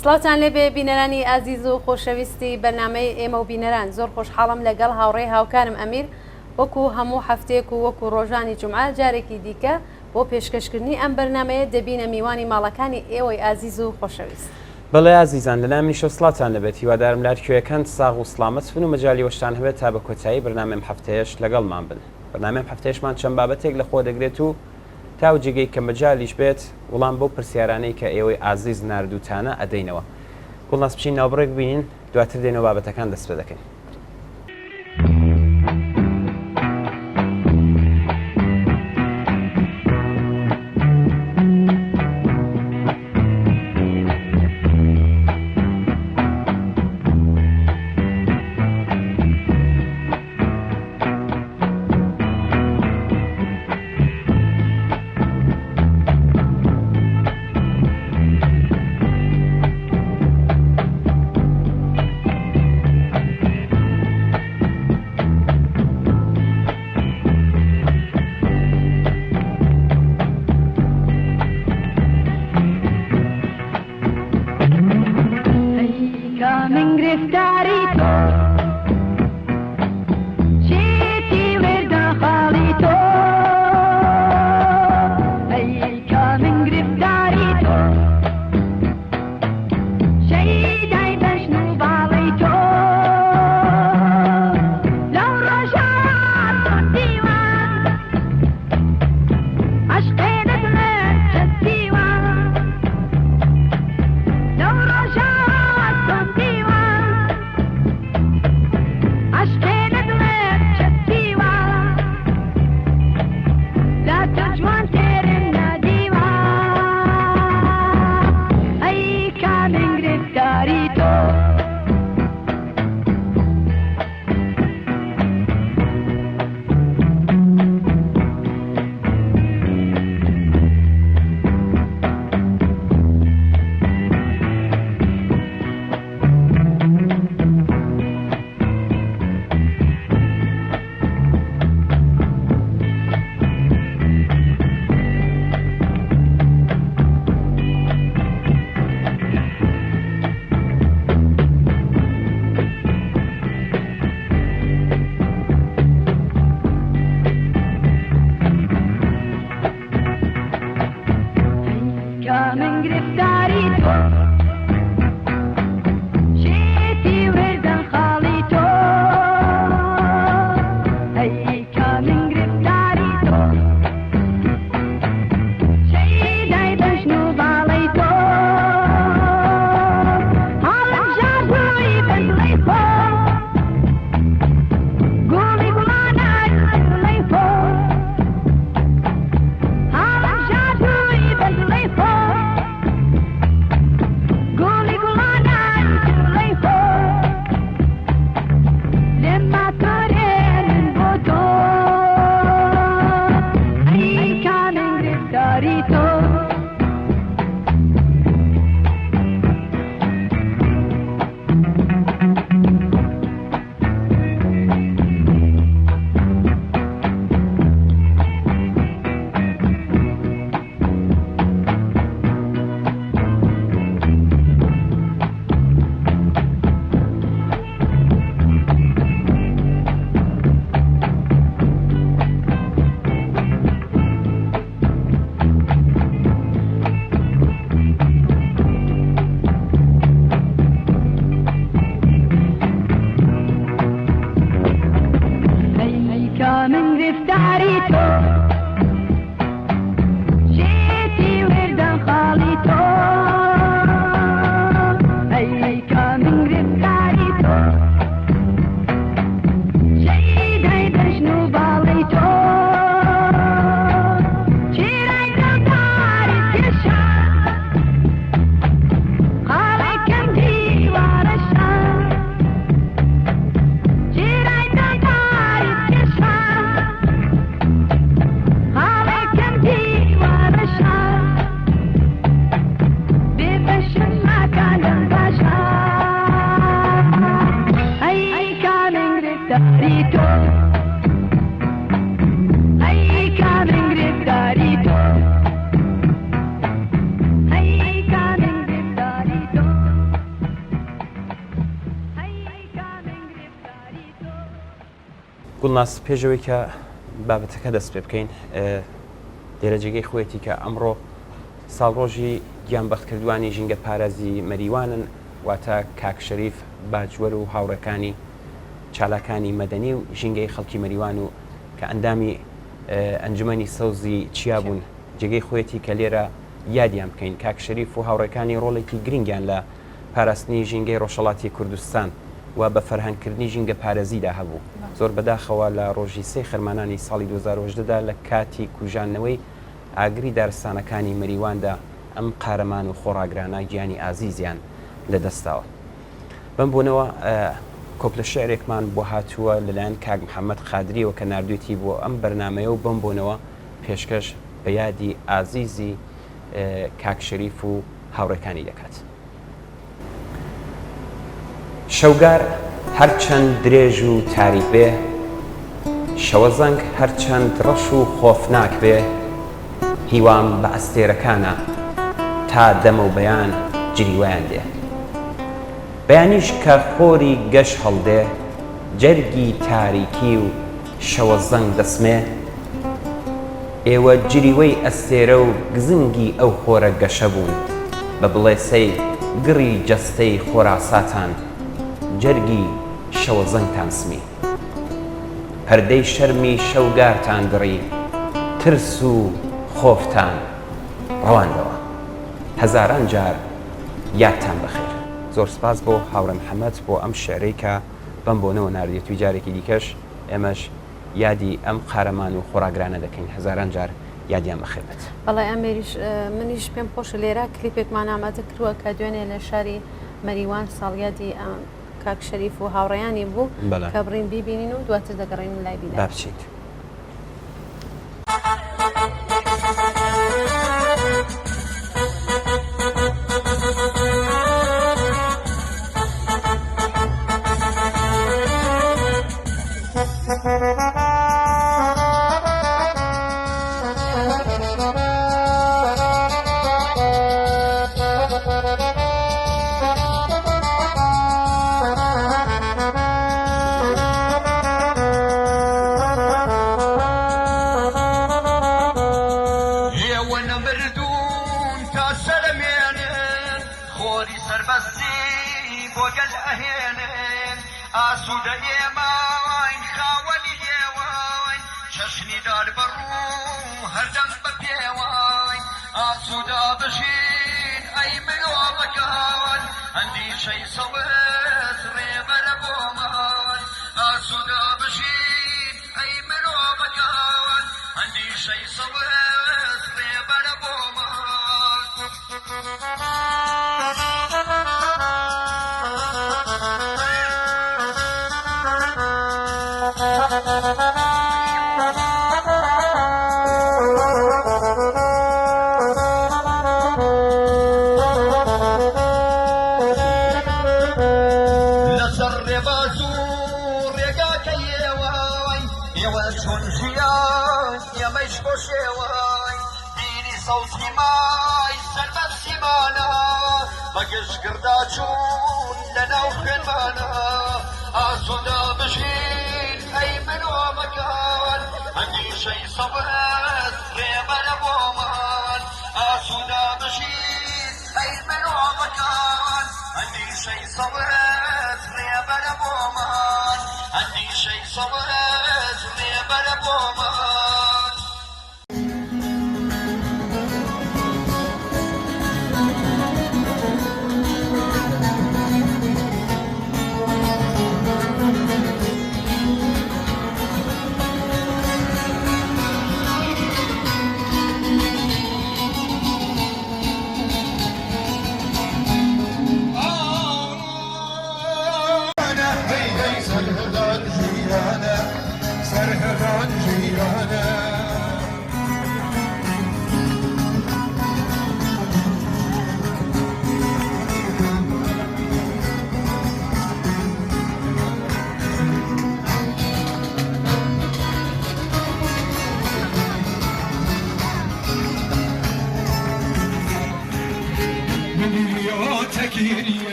سڵاتان لێبێ بینەرانی ئازیز و خۆشەویستی بەرنامەی ئێمە و بینەران زۆر خۆشحاڵم لەگەڵ هاوڕێی هاوکارم ئەمیر وەکو هەموو هەفتەیەک و وەکو ڕۆژانی جومعە جارێکی دیکە بۆ پێشکەشکردنی ئەم بەرنمەیە دەبینە میوانی ماڵەکانی ئێوەی ئازیز و خۆشەویست. بەڵێ ئازیزان لەنامی شۆسڵاتان لەبێت هیوادارم لارکوێیەکان ساغ و سڵامەت بن و مەجای وەشتان هەبێت تا بە کۆتایی بەرنامەم هەفتەیەش لەگەڵمان بن. بەرنامەم هەفتەیەشمان چەند بابەتێک لە خۆ دەگرێت و تا جێگەی کە مەجالیش بێت وڵام بۆ پرسیارانەی کە ئێوەی ئازیز نردووتانە ئەدەینەوە. گوڵناس بچین ناوبڕێک بینین دواتر دێنەوە بابەتەکان دەست پێ دەکەین. گوڵناس پێشەوەی کە بابەتەکە دەست پێ بکەین لێرە جێگەی خۆیەتی کە ئەمڕۆ ساڵڕۆژی گیانبەختکردوانی ژینگە پارێزی مەریوانن واتە کاک شەریف باجوەر و هاوڕەکانی چالاکانی مەدەنی و ژینگەی خەڵکی مەریوان و کە ئەندامی ئەنجومەنی سەوزی چیا بوون جێگەی خۆیەتی کە لێرە یادیان بکەین کاک شەریف و هاوڕەکانی ڕۆڵێکی گرنگیان لە پاراستنی ژینگەی ڕۆژهەڵاتی کوردستان و بە فەرهەنگکردنی ژینگە پارێزیدا هەبوو زۆر بەداخەوە لە ڕۆژی سێ خەرمانانی ساڵی 2010دا لە کاتی کوژانەوەی ئاگری دارستانەکانی مەریواندا ئەم قارەمان و خۆڕاگرانە گیانی ئازیزیان لەدەستاوە بەم بوونەوە کۆپلە شعرێکمان بۆ هاتووە لەلایەن کاک محەممەد قادریەوە کە نردوێتی بۆ ئەم بەرنمەیە و بەم بوونەوە پێشکەش بە یادی ئازیزی کاک شەریف و هاوڕێکانی دەکات. شەوگار هەرچەند درێژ و تاریک بێ شەوە زەنگ هەرچەند ڕەش و خۆفناک بێ هیوام بە ئەستێرەکانە تا دەمە و بەیان جریویان دێ بەیانیش کە خۆری گەش هەڵدێ جەرگی تاریکی و شەوە زەنگ دەسمێ ئێوە جریوەی ئەستێرە و گزنگی ئەو خۆرە گەشە بوون بە بڵێسەی گڕی جەستەی خۆراساتان جەرگی شەوە زەنگتان سمی پەردەی شەرمی شەوگارتان دڕی ترس و خۆفتان ڕەواندەوە هەزاران جار یادتان بەخێر. زۆر سپاس بۆ هاوڕێ محەممەد بۆ ئەم شعرەی کە بەم بۆنەوە نردێتوی جارێکی دیکەش ئێمەش یادی ئەم قارەمان و خۆراگرانە دەکەین هەزاران جار یادیان بەخێبێت. بەڵێ ئەمێریش منیش پێم خۆشە لێرە کلیپێکمان ئامادە کردووە کە دوێنێ لە شاری مەریوان ساڵیادی کاک شەریف و هاوڕێیانی بوو کە بڕین بیبینین و دواتر دەگەڕین لای بیدا بچیت. سرهدان جیرانه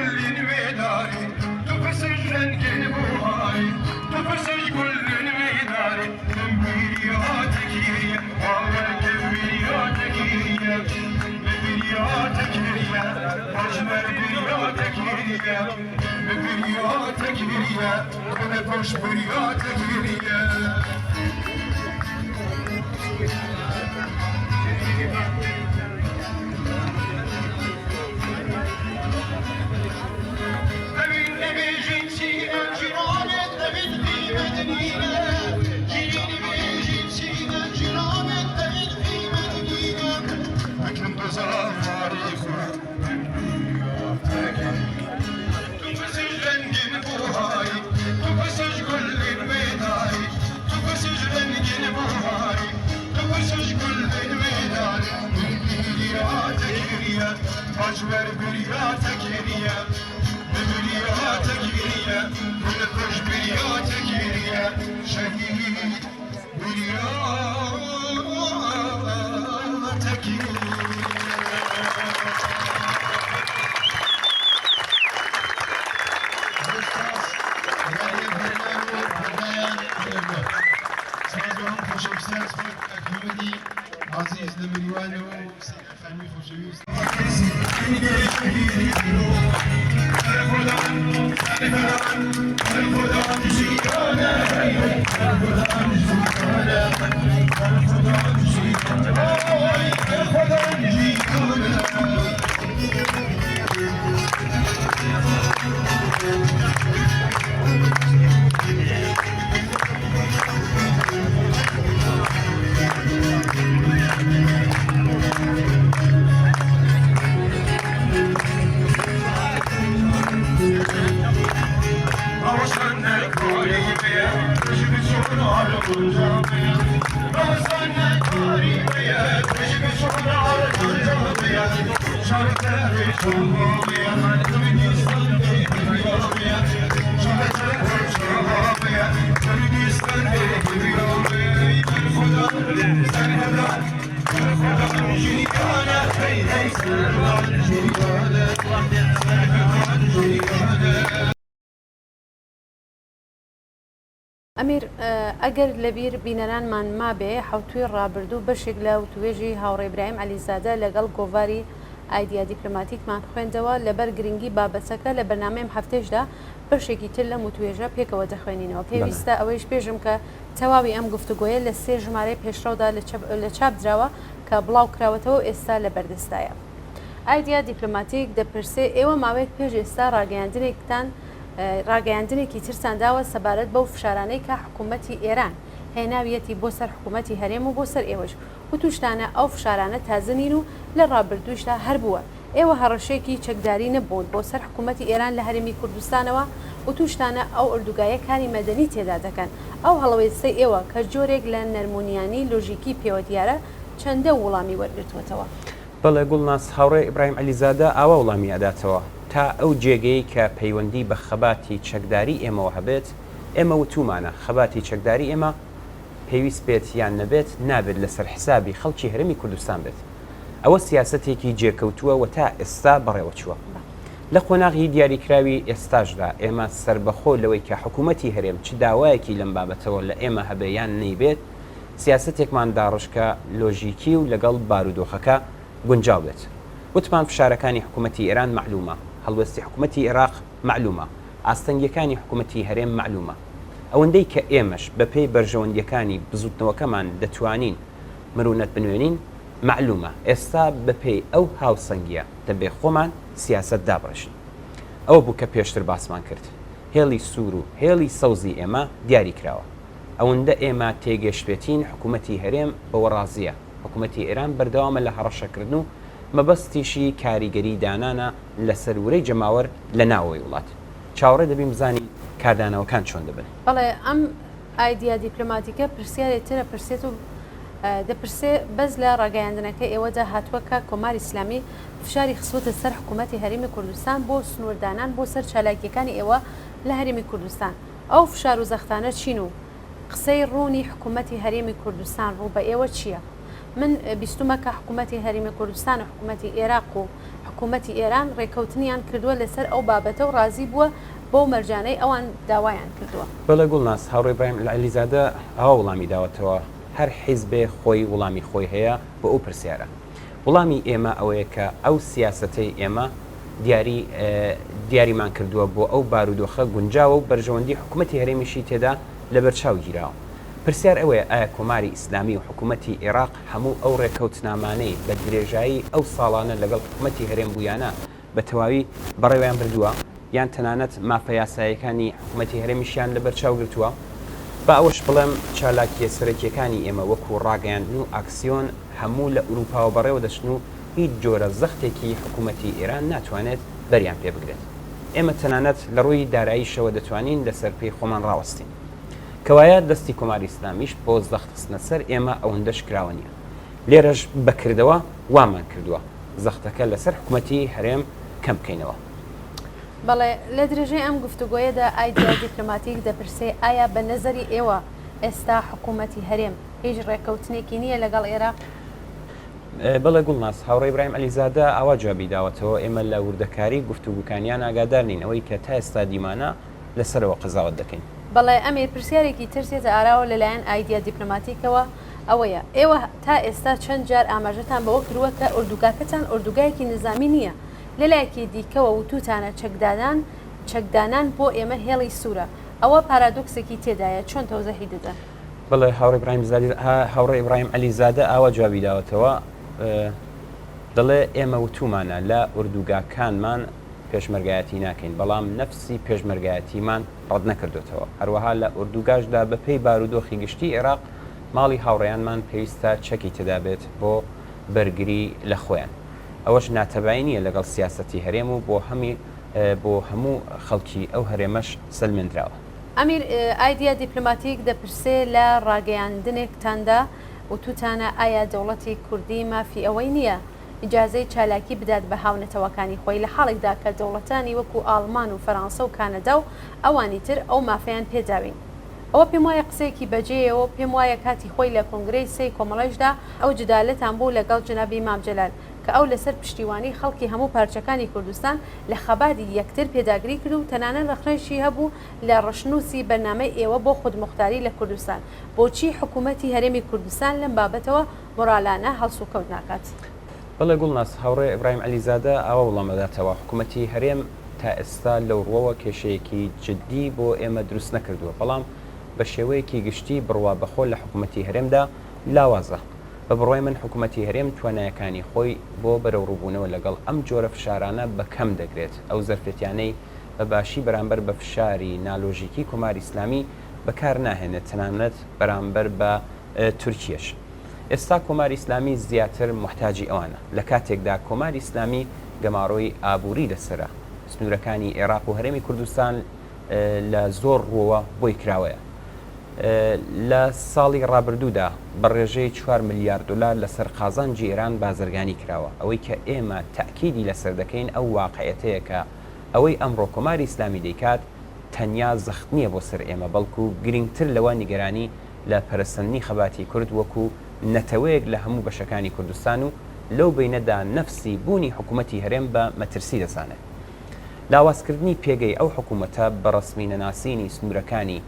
كل ميداري تفسج رنجين بوهاي تفسج كل ميداري تنبيرياتك هي والله تنبيرياتك هي ببرياتك هي أجمل برياتك هي ببرياتك هي ونفش برياتك هي أجمل برياتك هي ببرياتك هي ونفش برياتك هي شهيد برياتك عزيز لمليوانو فهمي خوشویست ئەمیر ئەگەر لەبیر بینەرانمان مابێ حوتوی ڕابردوو بەشێک لە وتوێژی هاوڕێ ئیبراهیم عەلیزادە لەگەڵ گۆڤاری ئایدیا دیپلۆماتیکمان خوێندەوە لەبەر گرنگی بابەتەکە لە بەرنامەیەم هەفتەشدا بەشێکی تر لە وتوێژە پێکەوە دەخوێنینەوە پێویستە ئەوەیش پێشم کە تەواوی ئەم گفتوگۆیە لە 3 ژمارەی پێشڕەودا لە چاپ درراوە کە بڵاو کراوەتەوە ئێستا لە بەردەستایە. ئایدیا دیپلۆماتیک دەپرسێ ئێوە ماوەیەک پێش ئێستا ڕاگەیاندنێکی ترسان داوە سەبارەت بەو فشارانەی کە حکوومەتی ئێران هێناویەتی بۆ سەر حکوومەتی هەرێم و بۆ سەر ئێوەش و توشتانە ئەو فشارانە تازنین و لە ڕابردووشدا هەر بووە ئێوە هەڕەشێکی چەکداری نەبوون بۆ سەر حکوومەتی ئێران لە هەرێمی کوردستانەوە و توشتانە ئەو ئوردوگایە کاری مەدەنی تێدا دەکەن ئەو هەڵەوێستەی ئێوە کە جۆرێک لە نەرمونیانی لۆژیکی پێوە دیارە چەندە وڵامی وەرگرتوەتەوە. بەڵێ گوڵناس هاوڕێ ئیبراهیم عەلیزادە ئاوا وڵامی ئەداتەوە تا ئەو جێگەی کە پەیوەندی بە خەباتی چەکداری ئێمەوە هەبێت ئێمە وتومانە خەباتی چەکداری ئێمە پێویست بێت یان نەبێت نابێت لەسەر حسابی خەڵکی هەرێمی کوردستان بێت ئەوە سیاسەتێکی جێکەوتووە و تا ئێستا بەڕێوە چووە لە قۆناغی دیاریکراوی ئێستاشدا ئێمە سربەخۆ لەوەی کە حکوومەتی هەرێم چ داوایەکی لەم بابەتەوە لە ئێمە هەبێ یان نەیبێت سیاسەتێکمان داڕشکە لۆژیکی و لەگەڵ بارودۆخەکە گونجاو بێت وتمان فشارەکانی حکوومەتی ئێران معلومە هەڵوێستی حکوومەتی عێراق معلومە ئاستەنگیەکانی حکوومەتی هەرێم معلومە ئەوەندەی کە ئێمەش بەپێی بەرژەوەندیەکانی بزوتنەوەکەمان دەتوانین مرونەت بنوێنین معلومە ئێستا بەپێی ئەو هاوسەنگیە دەبێ خۆمان سیاست دابڕشن ئەوە بوو کە پێشتر باسمان کرد هێڵی سوور و هێڵی سەوزی ئێمە دیاری کراوە ئەوەندە ئێمە تێگەشتێتین حکوومەتی هەرێم بەوە ڕازیە حکوومەتی ئێران بەردەوامە لە هەڕەشەکردن و مەبەستیشی کاریگەری دانانە لە سەرورەی جەماوەر لە ناوەوەی وڵات چاوەڕێ دەبین بزانین کاردانەوەکان چۆن دەبن. بەڵێ ئەم ئایدیا دیپلۆماتیکە پرسیارێتترە پرسێت و دەپرسێ بەس لە ڕاگەیاندنەکە ئێوەدا هاتووەکە کۆماری ئیسلامی فشاری خسووتە سەر حکوومەتی هەرێمی کوردستان بۆ سنووردانان بۆ سەر چالاکیەکانی ئێوە لە هەرێمی کوردستان ئەو فشار و زەختانە چین و قسەی ڕوونی حکوومەتی هەرێمی کوردستان ڕوو بە ئێوە چییە؟ من بیستمە کە حکوومەتی هەرێمی کوردستان و حکوومەتی عێراق و حکوومەتی ئێران ڕێکەوتنیان کردووە لەسەر ئەو بابەتە و ڕازی بووە بۆ مەرجانەی ئەوان داوایان کردووە. بەڵێ گوڵناس هاوڕێ ئیبراهیم عەلیزادە ئەوە وەڵامی داوەتەوە هەر حیزبێ خۆی وەڵامی خۆی هەیە بۆ ئەو پرسیارە. وەڵامی ئێمە ئەوەیە کە ئەو سیاسەتەی ئێمە دیاریمان کردووە بۆ ئەو بارودۆخە گونجاوە و بەرژەوەندی حکوومەتی هەرێمیشی تێدا لەبەرچاو گیراوە. پرسیار ئەوەیە ئایا کۆماری ئیسلامی و حکوومەتی عێراق هەموو ئەو ڕێکەوتنامانەی بە درێژایی ئەو ساڵانە لەگەڵ حکوومەتی هەرێم بوویانە بە تەواوی بەڕێوەیان بردووە یان تەنانەت مافە یاسایەکانی حکوومەتی هەرێمیشیان لەبەرچاو گرتووە. بە ئەوەش بڵێم چالاکیە سەرەکیەکانی ئێمە وەکو ڕاگەیاندن و ئاکسیۆن هەموو لە ئوروپاوە بەڕێوە دەچن و هیچ جۆرە زەختێکی حکوومەتی ئێران ناتوانێت بەریان پێ بگرێت. ئێمە تەنانەت لە ڕووی داراییشەوە دەتوانین لەسەر پێی خۆمان ڕاوەستین. کەوایە دەستی کۆماری ئیسلامیش بۆ زەختخستنە سەر ئێمە ئەوەندەش کراوە نییە. لێرەش بەکردەوە وامان کردووە زەختەکە لەسەر حکوومەتی هەرێم کەم بکەینەوە. بەڵێ لە درێژەی ئەم گفتوگۆیەدا ئایدیا دیپلۆماتیک دەپرسێ ئایا بە نەزەری ئێوە ئێستا حکوومەتی هەرێم هیچ ڕێکەوتنێکی نییە لەگەڵ عێراق؟ بەڵێ گوڵناس هاوڕێ ئیبراهیم عەلیزادە ئاوا جوابی داوەتەوە ئێمە لە وردەکاری گفتوگوکانیان ئاگادار نین ئەوەی کە تا ئێستا دیمانە لەسەرەوە قەزاوت دەکەین. بەڵێ ئەمیر پرسیارێکی ترسێتە ئاراوە لەلایەن ئایدیا دیپلۆماتیکەوە ئەوەیە ئێوە تا ئێستا چەند جار ئاماژەتان بەوە کردووە کە ئوردوگاکەتان ئوردوگایەکی نظامی نییە لەلایەکی دیکەوە وتوتانە چەکدانان بۆ ئێمە هێڵی سوورە ئەوە پارادۆکسێکی تێدایە چۆن تەوزەحی دەدەن؟ بەڵێ هاوڕێ ئیبراهیم عەلیزادە ئاوا جوابی داوەتەوە دەڵێ ئێمە وتومانە لە ئوردوگاکانمان پێشمەرگایەتی ناکەین بەڵام نەفسی پێشمەرگایەتیمان ڕەت نەکردوێتەوە. هەروەها لە ئوردوگاشدا بەپێی بارودۆخی گشتی عێراق ماڵی هاوڕێیانمان پێویستە چەکی تێدا بێت بۆ بەرگری لە خۆیان. ئەوەش ناتەبایی نییە لەگەڵ سیاسەتی هەرێم و بۆ هەموو خەڵکی ئەو هەرێمەش سلمێنراوە. ئەمیر ئایدیا دیپلۆماتیک دەپرسێ لە ڕاگەیاندنێکتاندا وتوتانە ئایا دەوڵەتی کوردی مافی ئەوەی نییە ئیجازەی چالاکی بدات بە هاونەتەوەکانی خۆی لە حاڵێکدا کە دەوڵەتانی وەکو ئاڵمان و فەرانسە و کانەدا و ئەوانی تر ئەو مافیان پێداوین. ئەوە پێم وایە قسەیەکی بەجێیەوە پێم وایە کاتی خۆی لە کۆنگرەی سی کۆمەڵەشدا ئەو جدالەتان بوو لەگەڵ جنابی مام جەلال کە ئەو لەسەر پشتیوانی خەڵکی هەموو پارچەکانی کوردستان لە خەبادی یەکتر پێداگری کرد و تەنانەت ڕخنەشی هەبوو لە ڕشنووسی بەرنامەی ئێوە بۆ خودمختاری لە کوردستان. بۆچی حکوومەتی هەرێمی کوردستان لەم بابەتەوە مۆرالانە هەڵسوکەوت ناکات؟ بەڵێ گوڵناس هاوڕێ ئیبراهیم عەلیزادە ئەوە وەڵامەداتەوە حکوومەتی هەرێم تا ئێستا لەو ڕۆوە کێشەیەکی جددی بۆ ئێمە دروست نەکردووە بەڵام بە شێوەیەکی گشتی بڕوا بەخۆ لە حکوومەتی هەرێمدا لاوازە. بە بڕۆی من حکوومەتی هەرێم توانایەکانی خۆی بۆ بەرەو ڕووبوونەوە لەگەڵ ئەم جۆرە فشارانە بەکەم دەگرێت. ئەو زەرفەتیانەی بە باشی بەرامبەر بە فشاری نالۆژیکی کۆماری ئیسلامی بەکار ناهێنێت تەنانەت بەرامبەر بە تورکیەش. ئێستا کۆماری ئیسلامی زیاتر محتاجی ئەوانە لە کاتێکدا کۆماری ئیسلامی گەماڕۆی ئابووری لەسرە سنوورەکانی عێراق و هەرێمی کوردستان لە زۆر ڕۆوە بۆی کراوەیە. لە ساڵی ڕابردوودا بە ڕێژەی 4 ملیارد دلار لەسەر قازانجی ئێران بازرگانی کراوە ئەوەی کە ئێمە تاکیدی لەسەر دەکەین ئەو واقعەتەیە کە ئەوەی ئەمڕۆ کۆماری ئیسلامی دەیکات تەنیا زەخت نییە بۆ سەر ئێمە بەڵکو گرنگتر لەوە نیگەرانی لە پەرستنی خەباتی کورد وەکو نەتەوەیەک لە هەموو بەشەکانی کوردستان و لەو بینەدا نەفسی بوونی حکوومەتی هەرێم بە مەترسی دەزانێت. لاوازکردنی پێگەی ئەو حکوومەتە بە ڕسمی نەناسینی سنوورەکانی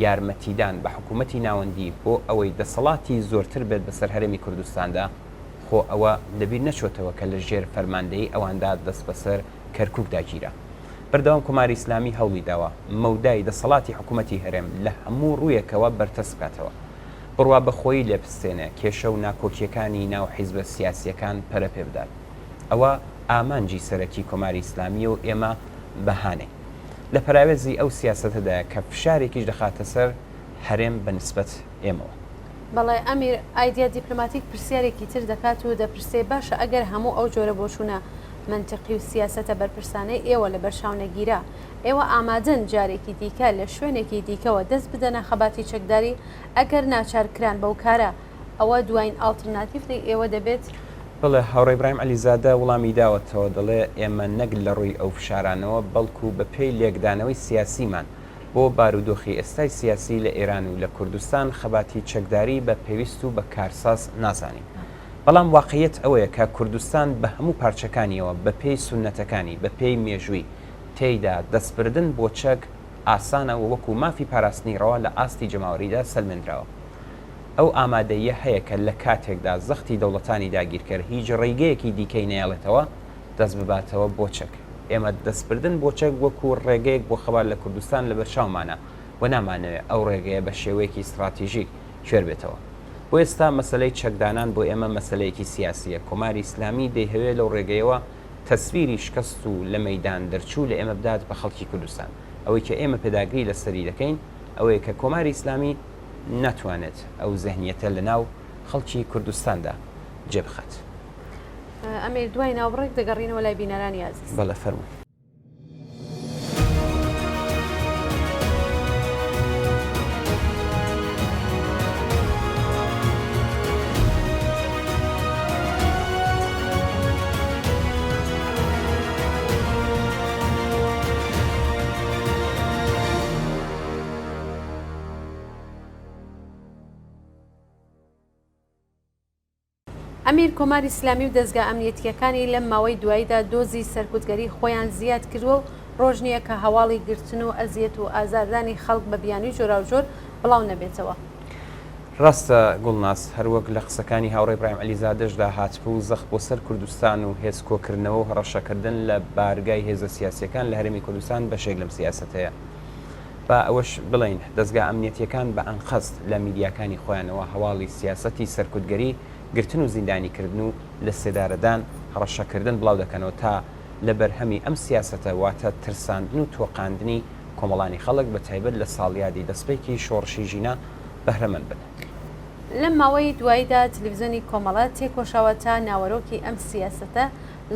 یارمەتیدان بە حکوومەتی ناوەندی بۆ ئەوەی دەسەڵاتی زۆرتر بێت بەسەر هەرێمی کوردستاندا خۆ ئەوە لەبیر نەچۆتەوە کە لە ژێر فەرماندەی ئەواندا دەست بەسەر کەرکووک داگیرە. بەردەوام کۆماری ئیسلامی هەوڵی داوە مەودای دەسەڵاتی حکوومەتی هەرێم لە هەموو ڕوویەکەوە بەرتەس بکاتەوە بڕوا بەخۆی لێپستێنە کێشە و ناکۆکیەکانی ناو حیزبە سیاسیەکان پەرە پێ بدات. ئەوە ئامانجی سەرەکی کۆماری ئیسلامی و ئێمە بەهانەی لە پراوێزی ئەو سیاسەتەدا کە فشارێکیش دەخاتە سەر هەرێم بەنسبەت ئێمەوە. بەڵێ ئەمیر ئایدیا دیپلۆماتیک پرسیارێکی تر دەکات و دەپرسێ باشە ئەگەر هەموو ئەو جۆرە بۆچوونە منتقی و سیاسەتە بەرپرسانەی ئێوە لە بەرشاونەگیرە ئێوە ئامادەن جارێکی دیکە لە شوێنێکی دیکەوە دەست بدەنە خەباتی چەکداری ئەگەر ناچارکران بەو کارە ئەوە دوایین ئالترناتیڤی ئێوە دەبێت؟ بڵێ هاوڕێ ئیبراهیم عەلیزادە وەڵامی داوەتەوە دەڵێ ئێمە نەک لە ڕووی ئەو فشارانەوە بەڵکو بە پێی لێکدانەوەی سیاسیمان بۆ بارودۆخی ئێستای سیاسی لە ئێران و لە کوردستان خەباتی چەکداری بە پێویست و بە کارساز نازانین. بەڵام واقعیت ئەوەیە کە کوردستان بە هەموو پارچەکانیەوە بە پێی سونەتەکانی بە پێی مێژووی تێیدا دەستبردن بۆ چەک ئاسانە و وەکو مافی پاراستنیڕەوە لە ئاستی جەماوەریدا سەلمێنراوە. ئەو ئامادەیە هەیە کە لە کاتێکدا زەختی دەوڵەتانی داگیرکرد هیچ ڕێگەیەکی دیکەی نێڵێتەوە دەست بباتەوە بۆ چەک. ئێمە دەستبردن بۆ چەک وەکو ڕێگەیەک بۆ خەبار لە کوردستان لە بەرچاومانە و نامانەوێت ئەو ڕێگەیە بە شێوەیەکی استراتیژیک کوێر بێتەوە. بۆ ئێستا مەسلەی چەکدانان بۆ ئێمە مەسلەیەکی سیاسیە. کۆماری ئیسلامی دەیهەوێت لەو ڕێگەیەوە تەسویری شکست و لە مەیدان دەرچوو لە ئێمە بدات بە خەڵکی کوردستان. ئەوەی کە ئێمە پێداگری لەسەری دەکەین ئەوەیە کە کۆماری ئیسلامی ناتوانێت ئەو زەهنیەتە لە ناو خەڵکی کوردستاندا جێبخات. ئەمیر دوای ناوبڕێک دەگەڕینەوە لای بینەرانی عەزیز. بەڵێ فەرموو. ئەمیر کۆماری ئیسلامی و دەستگا ئەمنیەتیەکانی لەم ماوەی دواییدا دۆزی سەرکوتگەری خۆیان زیاد کردووە و ڕۆژ نییە کە هەواڵی گرتن و ئەزیەت و ئازاردانی خەڵک بە بیانی جۆرا و جۆر بڵاو نەبێتەوە. ڕاستە گوڵناس هەروەک لە قسەکانی هاوڕێی ئیبراهیم عەلیزادەشدا هاتبوو و زەخت بۆ سەر کوردستان و هێز کۆکردنەوە و هەڕەشەکردن لە بارگای هێزە سیاسیەکان لە هەرێمی کوردستان بەشێک لەم سیاسەتەیە. با ئەوەش بڵین دەستگا ئەمنیەتیەکان بە ئەنقەست لە میدیاکانی خۆیانەوە هەواڵی سیاسەتی سەرکوتگەری گرتن و زیندانیکردن و لە سێدارەدان هەڕەشەکردن بڵاو دەکەنەوە تا لە بەرهەمی ئەم سیاسەتە واتە ترساندن و تۆقاندنی کۆمەڵانی خەڵک بە تایبەت لە ساڵیادی دەستپێکی شۆڕشی ژینە بەهرەمەند بن. لەم ماوەی دواییدا تەلەڤیزیۆنی کۆمەڵە تێکۆشاوە تا ناوەرۆکی ئەم سیاسەتە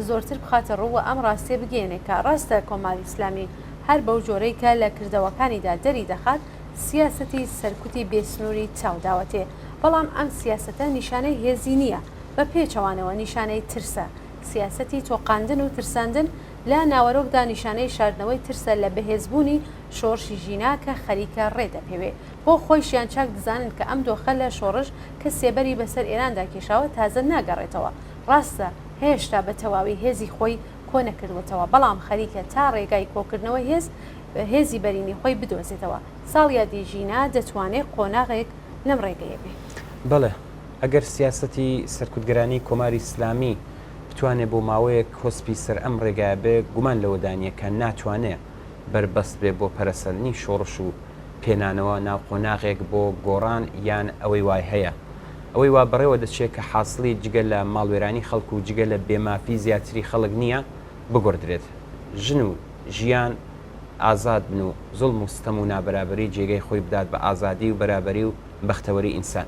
زۆرتر بخاتە ڕووە ئەم ڕاستیە بگەێنێت کە ڕاستە کۆماری ئیسلامی هەر بەو جۆرەی کە لە کردەوەکانیدا دەری دەخات سیاسەتی سەرکوتی بێسنووری چاوداوەتێ. بەڵام ئەم سیاسەتە نیشانەی هێزی نییە بە پێچەوانەوە نیشانەی ترسە. سیاسەتی تۆقاندن و ترساندن لە ناوەرۆکدا نیشانەی شاردنەوەی ترسە لە بەهێزبوونی شۆڕشی ژینا کە خەریکە ڕێدەپێوێ بۆ خۆیشیان چاک دەزانن کە ئەم دۆخە لە شۆڕش کە سێبەری بەسەر ئێراندا کێشاوە تازە ناگەڕێتەوە. ڕاستە هێشتا بە تەواوی هێزی خۆی کۆ نەکردوەتەوە بەڵام خەریکە تا ڕێگای کۆکردنەوە هێزی بەرینی خۆی بدۆزێتەوە. ساڵیادی ژینا دەتوانێت قۆناغێک لەم ڕێگەیە بێ. بەڵێ ئەگەر سیاسەتی سەرکوتگەرانی کۆماری ئیسلامی بتوانێت بۆ ماوەیەک کۆسپی سەر ئەم ڕێگایە بێ گومان لەوەدانیە کە ناتوانێت بربەست بێ بۆ پەرەسەرنی شۆڕش و پێنانەوە ناو قۆناغێک بۆ گۆڕان یان ئەوەی وای هەیە. ئەوەی وا بەڕێوە دەچێت کە حاصلی جگە لە ماڵوێرانی خەڵکو و جگە لە بێمافی زیاتری خەڵک نییە بگۆدرێت. ژن و ژیان ئازاد بن و زوڵم و ستەم و نابەرابەری جێگەی خۆی بدات بە ئازادی و بەرابەری و بەختەوەری ئینسان.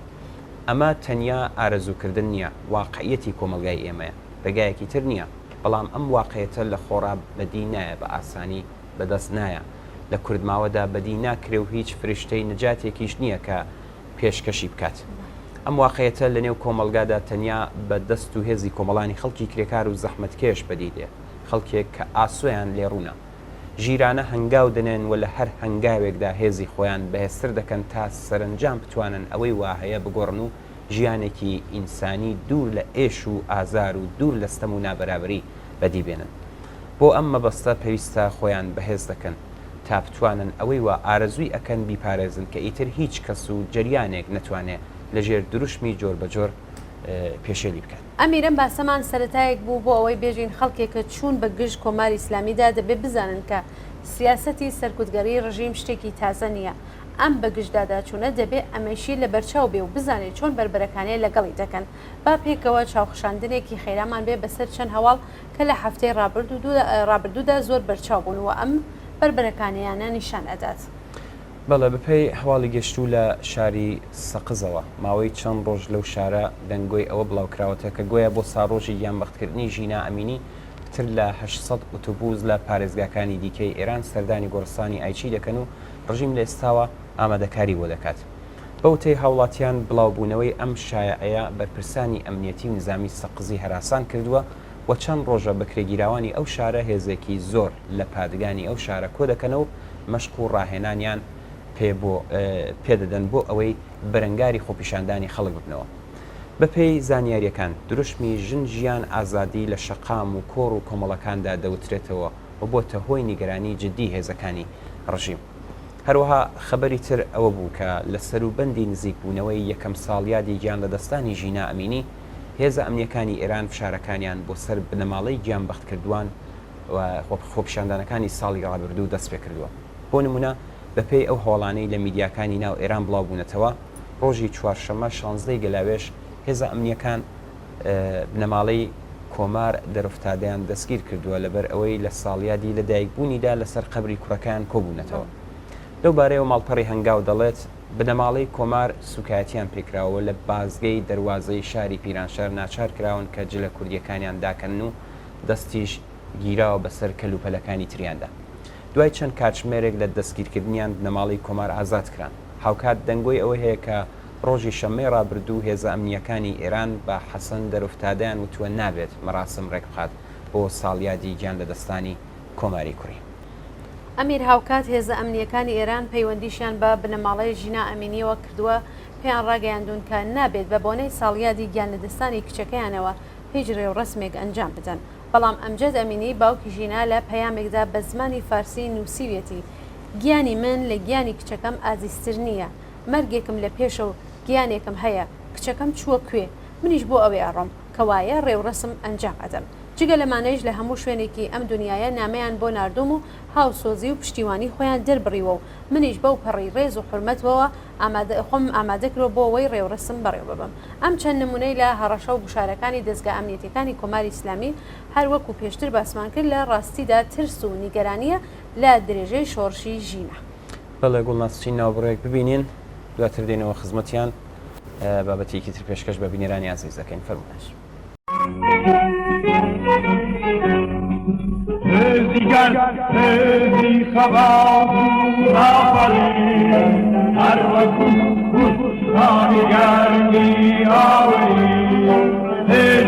ئەمە تەنیا ئارەزووکردن نییە واقعیەتی کۆمەلگای ئێمەیە ڕێگایەکی تر نییە. بەڵام ئەم واقعیەتە لە خۆڕا بەدی نایە بە ئاسانی بەدەست نایە لە کوردماوەدا بەدی ناکرێ و هیچ فریشتەی نەجاتێکیش نییە کە پێشکەشی بکات. ئەم واقعیەتە لە نێو کۆمەلگادا تەنیا بە دەست و هێزی کۆمەڵانی خەڵکی کرێکار و زەحمەتکێش بەدیدێ خەڵکێک کە ئاسۆیان لێڕوونە ژیرانە هەنگاو دەنێن و لە هەر هەنگاوێکدا هێزی خۆیان بەهێزتر دەکەن تا سەرنجام بتوانن ئەوەی واهەیە بگۆڕن و ژیانێکی ئینسانی دوور لە ئێش و ئازار و دوور لە ستەم و نابەرابەری بەدیبێنن. بۆ ئەم مەبەستە پێویستە خۆیان بەهێز دەکەن تا بتوانن ئەوەی وا ئارەزووی ئەکەن بیپارێزن کە ئیتر هیچ کەس و جریانێک نەتوانێت لەژێر دروشمی جۆر بە جۆر پێشێلی بکەن. ئەمیرم باسەمان سەرەتایەک بوو بۆ ئەوەی بێژین خەڵکێکە چوون بە گشت کۆماری ئیسلامیدا دەبێت بزانن کە سیاسەتی سەرکوتگەری ڕژیم شتێکی تازە نییە. ئەم بەگشتدادا چوونە دەبێت ئەمەشی لە بەرچاو بێ و بزانێت چۆن بربەرەکانەیە لەگەڵی دەکەن. با پێکەوە چاوخشاندنێکی خێرامان بێ بەسەر چەند هەواڵ کە لە هەفتەی ڕابردوودا زۆر بەرچاو بوونەوە ئەم بربەرەکانیانە نیشان ئەدات. بەڵێ بپەی هەواڵی گەشتوو لە شاری سەقزەوە ماوەی چەند ڕۆژ لەو شارە دەنگۆی ئەوە بڵاوکراوەتە کە گویا بۆ ساڕۆژی یانبەختکردنی ژینا ئەمینی تر لە 800 ئۆتۆبوس لە پارێزگاکانی دیکەی ئێران سەردانی گۆڕستانی ئایچی دەکەن و ڕژیم لە ئێستاوە ئامادەکاری بۆ دەکات. بەوتەی هاوڵاتیان بڵاوبوونەوەی ئەم شایعەیە بەرپرسانی ئەمنیەتی و نظامی سەقزی هەراسان کردووە و چەند ڕۆژە بەکرێگیراوانی ئەو شارە هێزێکی زۆر لە پادگانی ئەو شارە کۆ دەکەنەوە مەشق و ڕاهێنانیان پێدەدەن بۆ ئەوەی بەرەنگاری خۆپیشاندانی خەڵک ببنەوە. بەپێی زانیاریەکان دروشمی ژن ژیان ئازادی لە شەقام و کۆڕ و کۆمەڵەکاندا دەوترێتەوە و بۆتە هۆی نیگەرانی جددی هێزەکانی ڕژیم. هەروەها خەبەری تر ئەوە بوو کە لە سەروبەندی نزیکبوونەوەی یەکەم ساڵیادی گیان لە دەستانی ژینا ئەمینی هێزە ئەمنیەکانی ئێران فشارەکانیان بۆ سەر بنەماڵەی گیانبەخت کردووان و خۆپیشاندانەکانی ساڵی ڕابردوو دەست پێ کردووە. بۆ نمونە بەپێی ئەو هۆڵانەی لە میدیاکانی ناو ئێران بڵاو بوونەتەوە ڕۆژی چوارشەمە 16 گەلاوێش هێزە ئەمنیەکان بنەماڵەی کۆمار دەرفتادەیان دەستگیر کردووە لەبەر ئەوەی لە ساڵیادی لەدایکبوونیدا لەسەر قەبری کوڕەکان کۆبوونەتەوە. لەو بارەیەوە ماڵپەڕی هەنگاو دەڵێت بنەماڵەی کۆمار سوکایەتیان پێکراوە لە بازگەی دەواازەی شاری پیرانشار ناچار کراون کە جلە کوردیەکانیان داکەن و دەستیش گیراوە بەسەر کەلوپەلەکانی تریاندا. دوای چەند کاتژمێرێک لە دەستگیرکردنیان بنەماڵی کۆمار ئازاد کران. هاوکات دەنگۆی ئەوە هەیە کە ڕۆژی شەمەی ڕابردوو هێزە ئەمنیەکانی ئێران بە حەسەن دەرفتادەیان وتووە نابێت مەراسم ڕێک بخات بۆ ساڵیادی گیان لە دەستانی کۆماری کوڕی. ئەمیر هاوکات هێزە ئەمنیەکانی ئێران پەیوەندیشیان بە بنەماڵەی ژینا ئەمینیەوە کردووە پێیان ڕاگەیاندون کە نابێت بە بۆنەی ساڵیادی گیان لە دەستانی کچەکەیانەوە هیچ ڕێوڕسمێک ئەنجام بدەن. بەڵام ئەمجد ئەمینی باوکی ژینا لە پەیامێکدا بە زمانی فارسی نووسیوێتی گیانی من لە گیانی کچەکەم ئازیزتر نییە، مەرگێکم لە پێشە و گیانێکم هەیە، کچەکەم چووە کوێ، منیش بۆ ئەوەی ئەڕۆم کەوایە ڕێوڕسم ئەنجام ئەدەم. جگە لەمانەیش لە هەموو شوێنێکی ئەم دنیاە نامەیان بۆ نردوم و هاوسۆزی و پشتیوانی خۆیان دەربڕیوە و منیش بەو پەڕی ڕێز و حرمەتەوە خۆم ئامادەکرۆ بۆ ئەوەی ڕێوڕسم بەڕێو ببم. ئەم چەند نمونەی لە هەڕەشە و گوشارەکانی دەستگا ئەمنیەتەکانی کۆماری ئیسلامی هەروەکو پێشتر باسمان کرد لە ڕاستیدا ترس و نیگەرانیە لە درێژەی شۆڕشی ژینە. بەڵێ گوڵناسچین ناوبڕێک ببینین دواتر دێنەوە خزمەتیان بابەتێکی تر پێشکەش بە بینێرانی عزیز دەکەین. فەرمایش. دیگر هزی خبر آفرین هر وقت بستانی گردی آورین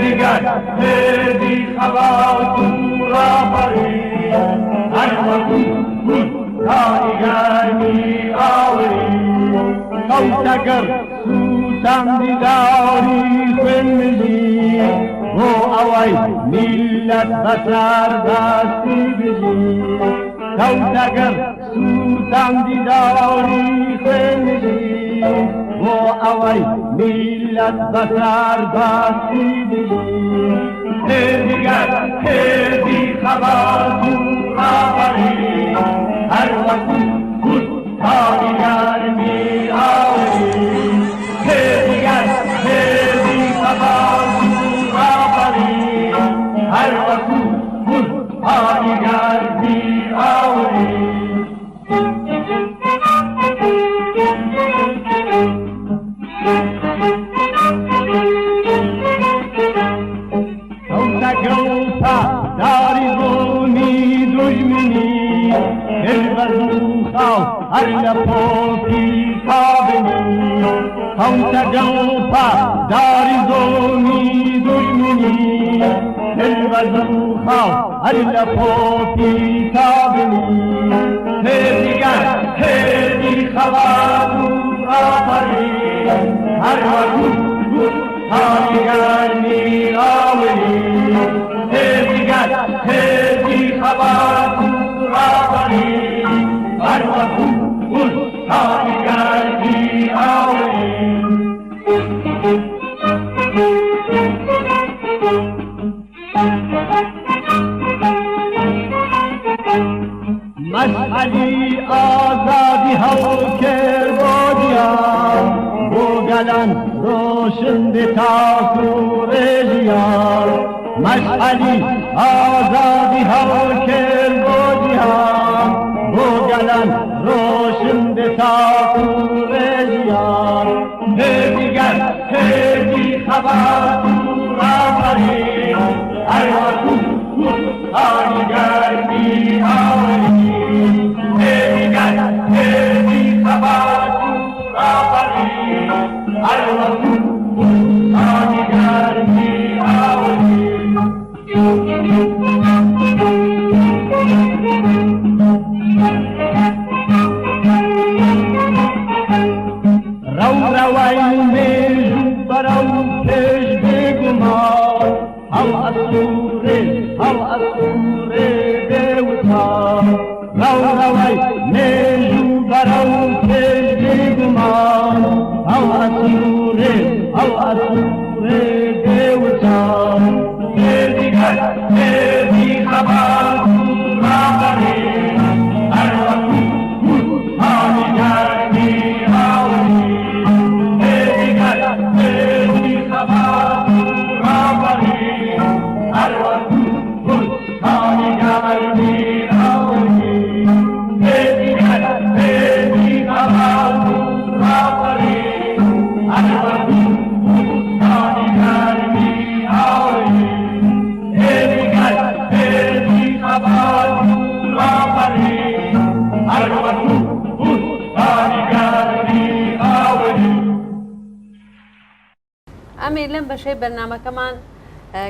دیگر هزی خبر آفرین هر وقت بستانی گردی آورین کوتگر سوتم دیداری خنمزی و اوای ملت بسر دستی بجی کوتگر سوتم دیداری خنمزی و اوای ملت بسر دستی بجی دیگر هزی خبر تو آوری هر وقت بستانی گرمی آوری دیگر هزی خبر هر وقت بستانی گردی آوری کوتگوپا داری زونی دجمنی الوزوخاو هر لپوکی تابنی کوتگوپا داری زونی دجمنی الوزوخاو هر لپوکی تابنی دیگر هدی خوابو آفری هر وقت بستانی گرمی آوری دیگر هدی خوابو آفری هر وقت بستانی گرمی آوری مشعلی آزادی ها کربادیان بو گلن روشن به تاثور لیان مشعلی آزادی ها کربادیان بو گلن روشن به تاثور لیان دیگر هدی خبر آفرین هر وقت بستانی گردی آوری دیگر هدی خبر آفرین هر وقت بستانی گردی آوری ڕەوای مێژوو بەرەو پێشی گومان ئەو ئەسوورێ ئەو ئەسوورێ دێوچان هێزیگەر هێزی خەبات و ڕابەرێ هەر وەکو هانی گەرمی هاوری هێزیگەر هێزی خەبات و ڕابەرێ هەر وەکو هانی گەرمی هاوری هێزیگەر هێزی خەبات و ڕابەرێ هەر وەکو هانی گەرمی هاوری هێزیگەر هێزی خەبات و ڕابەرێ هەر وەکو هانی گەرمی هاوری. ئەمێ لەم بەشەی بەرنامەکەمان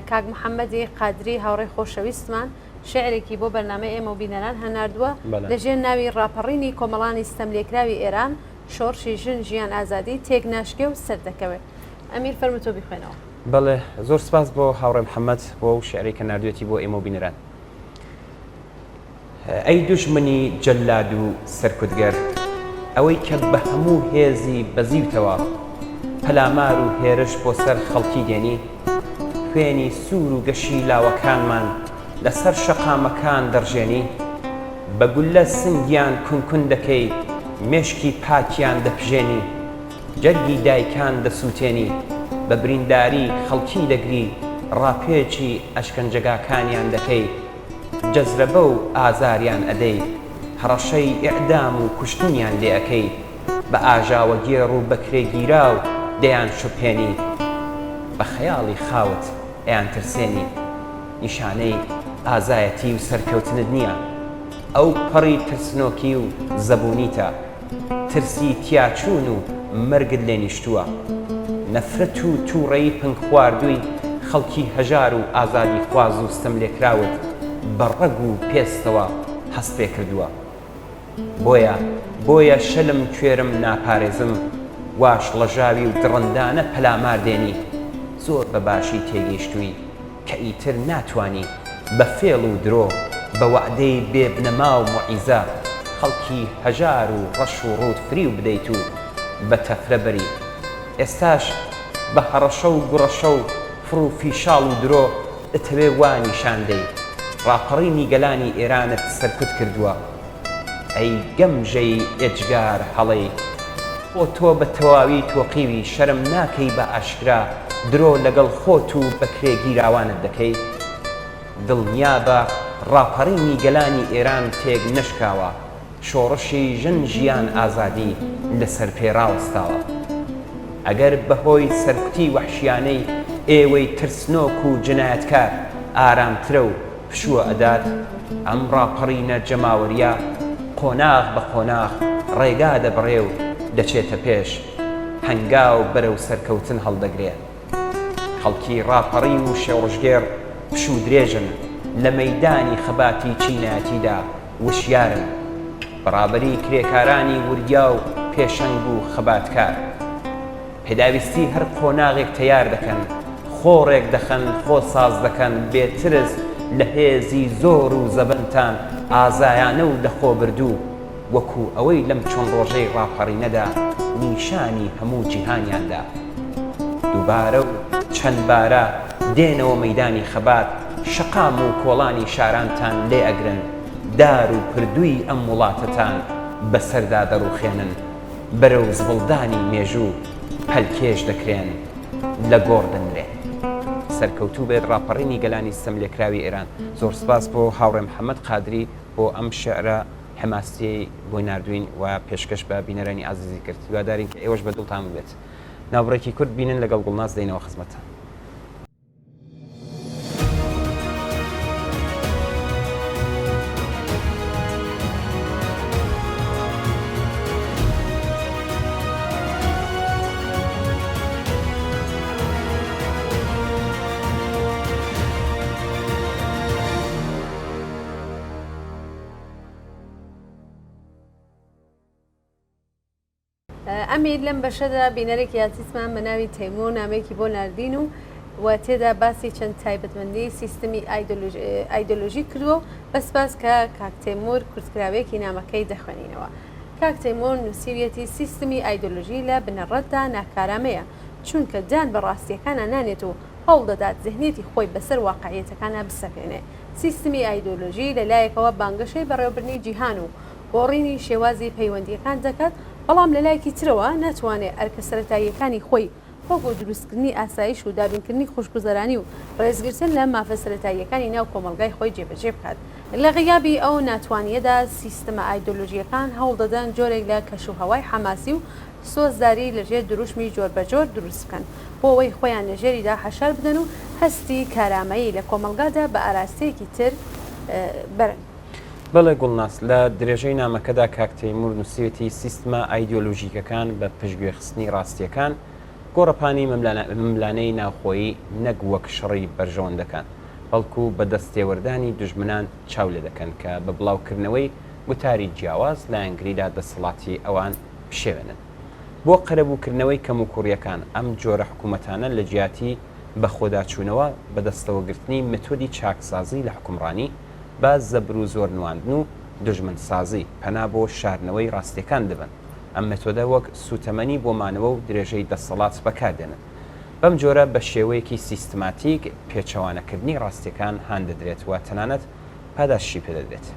کاک محەممەدی قادری هاوڕێی خۆشەویستمان شعرێکی بۆ بەرنامە ئێمە و بینەران هەناردووە لەژێر ناوی ڕاپەڕینی کۆمەڵانی ستەملێکراوی ئێران شۆڕشی ژن ژیان ئازادی تێک ناشکێ و سەردەکەوێت. ئەمیر فەرمووتۆ بیخوێنەوە. بەڵێ زۆر سپاس بۆ هاوڕێ محەممەد بۆ و شعرێک کە نردوێتی بۆ ئێمە و بینەران. ئەی دوژمنی جەلاد و سەرکوتگەر ئەوەی کە بە هەموو هێزی بەزیوتەوە پەلامار و هێرش بۆ سەر خەڵکی دێنی خوێنی سوور و گەشی لاوەکانمان لەسەر شەقامەکان دەڕژێنی بە گولە سنگیان کونکون دەکەی مێشکی پاکیان دەپژێنی جەرگی دایکان دەسووتێنی بە برینداری خەڵکی دەگری ڕاپێکی ئەشکەنجەگاکانیان دەکەی جەزرەبە و ئازاریان ئەدەی هەڕەشەی ئیعدام و کوشتنیان لێ ئەەکەی بە ئاژاوە گێڕ و بەکرێگیرا و دەیان شوپێنی بە خەیاڵی خاوت ئەیان ترسێنی نیشانەی ئازایەتی و سەرکەوتنت نییە ئەو پەڕی ترسنۆکی و زەبوونیتە ترسی تیاچوون و مەرگت لێ نیشتووە نەفرەت و تووڕەیی پنگ خواردووی خەڵکی هەژار و ئازادی خواز و ستەملێکراوت بە ڕەگ و پێستەوە هەست پێ کردووە بۆیە شەلم کوێرم ناپارێزم واش لەژاوی و دڕندانە پەلامار دێنی زۆر بەباشی تێگەیشتووی کە ئیتر ناتوانی بە فێڵ و درۆ بە وعدەی بێبنەما و موعیزە خەڵکی هەژار و ڕەش و ڕوود فری و بدەیت و بە تەفرە بەری ئێستاش بە هەڕەشە و گوڕەشە و فڕ و فیشاڵ و درۆ ئەتەوێ وانیشاندەی ڕاپەڕینی گەلانی ئێرانت سەرکوت کردووە ئەی گەمژەی ئێجگار هەڵەی بۆ تۆ بە تەواوی تۆقیوی شەرم ناکەی بە ئاشکرا درۆ لەگەڵ خۆت و بەکرێگیراوانت دەکەی دڵنیا بە ڕاپەڕینی گەلانی ئێران تێک نەشکاوە شۆڕشی ژن ژیان ئازادی لەسەر پێڕاوەستاوە ئەگەر بەهۆی سەرکوتی وەحشیانەی ئێوەی ترسنۆک و جنایەتکار ئارامترە و پشووە ئەدات ئەم ڕاپەڕینە جەماوەریە قۆناغ بە قۆناغ ڕێگا دەبڕێ و دەچێتە پێش هەنگاو بەرەو سەرکەوتن هەڵدەگرێت خەڵکی ڕاپەڕین و شێوڕژگێر پشوو درێژن لە مەیدانی خەباتی چینایەتیدا وشیارن بەڕابەری کرێکارانی وریا و پێشەنگ و خەباتکار پێداویستی هەر قۆناغێک تەیار دەکەن خۆڕێک دەخەن خۆ ساز دەکەن بێترز لە هێزی زۆر و زەبەنتان ئازایانە و لەخۆ بردوو وەکو ئەوەی لەم چۆن ڕۆژەی ڕاپەڕینەدا نیشانی هەموو جیهانیاندا دووبارە و چەند بارە دێنەوە مەیدانی خەبات شەقام و کۆڵانی شارانتان لێ ئەگرن دار و پردووی ئەم وڵاتەتان بەسەردا دەڕوخێنن بەرەو زبڵدانی مێژوو پەلکێش دەکرێن لە گۆڕ دەنرێن سەرکەوتوو بێت ڕاپەڕینی گەلانی ستەملێکراوی ئێران زۆر سپاس بۆ هاوڕێ محەممەد قادری بۆ ئەم شعرە حماسی بۆی نردوین و پێشکەش بە بینەرانی ئازیزی کرد هیوادارین کە ئێوەش بە دڵتان بێت ناوڕێکی کورد بینن لەگەڵ گوڵناز دەینەوە خزمەتتان ئەمیر لەم بەشەدا بینەرێکی یاسیسمان بە ناوی تەیمۆ نامێکی بۆ ناردین و و تێدا باسی چەند تایبەتمەندی سیستمی ئایدۆلۆژی کردووە بەسپاس کە کاک تەیموور کورتکراوێکی نامەکەی دەخوێنینەوە. کاک تەیموور نووسیویەتی سیستمی ئایدۆلۆژی لە بنەڕەتدا ناکارامەیە چونکە دان بە ڕاستیەکانە نانێت و هەوڵ دەدات ذهنیەتی خۆی بەسەر واقعیەتەکانە بسەپێنێ. سیستمی ئایدۆلۆژی لەلایەکەوە بانگەشەی بەڕێوەبردنی جیهان و گۆڕینی شێوازی پەیوەندیەکان دەکات، بەڵام لەلایەکی ترەوە ناتوانێت ئەرکە سەرەتاییەکانی خۆی وەکو دروستکردنی ئاسایش و دابینکردنی خوشگوزەرانی و ڕێزگرتن لە مافە سەرەتاییەکانی ناو کۆمەلگای خۆی جێبەجێ بکات. لە غیابی ئەو ناتوانیەدا سیستەمە ئایدۆلۆژیەکان هەوڵ دەدەن جۆرێک لە کەشوهەوای حەماسی و سۆزداری لەژێر دروشمی جۆر بەجۆر دروست بکەن بۆ ئەوەی خۆیان لەژێریدا حەشار بدەن و هەستی کارامەیی لە کۆمەلگادا بە ئاراستەیەکی تر بەرن. بەڵێ گوڵناس لە درێژەی نامەکەدا کاک تەیموور نووسیوێتی سیستمە ئایدۆلۆژیکەکان بە پشتگوێخستنی ڕاستیەکان گۆڕەپانی مەملانەی ناوخۆیی نەک وەک شڕی بەرژەوەندەکان بەڵکو بە دەستێوەردانی دژمنان چاو لێ دەکەن کە بە بڵاوکردنەوەی وتاری جیاواز لە ئەنگریدا دەسەڵاتی ئەوان پشێوێنن. بۆ قەرەبووکردنەوەی کەم و کوڕیەکان ئەم جۆرە حکوومەتانە لە جیاتی بە خۆداچوونەوە بە دەستەوەگرتنی متۆدی چاکسازی لە حکومڕانی بە زەبر و زۆر نواندن و دژمن سازی پەنا بۆ شارنەوەی ڕاستیەکان دەبن. ئەم مێتۆدە وەک سوتەمەنی بۆ مانەوە و درێژەی دەسەڵات بەکاردێنن. بەم جۆرە بە شێوەیەکی سیستماتیک پێچەوانەکردنی ڕاستیەکان هاندەدرێت و تەنانەت پاداشی پێدەدرێت.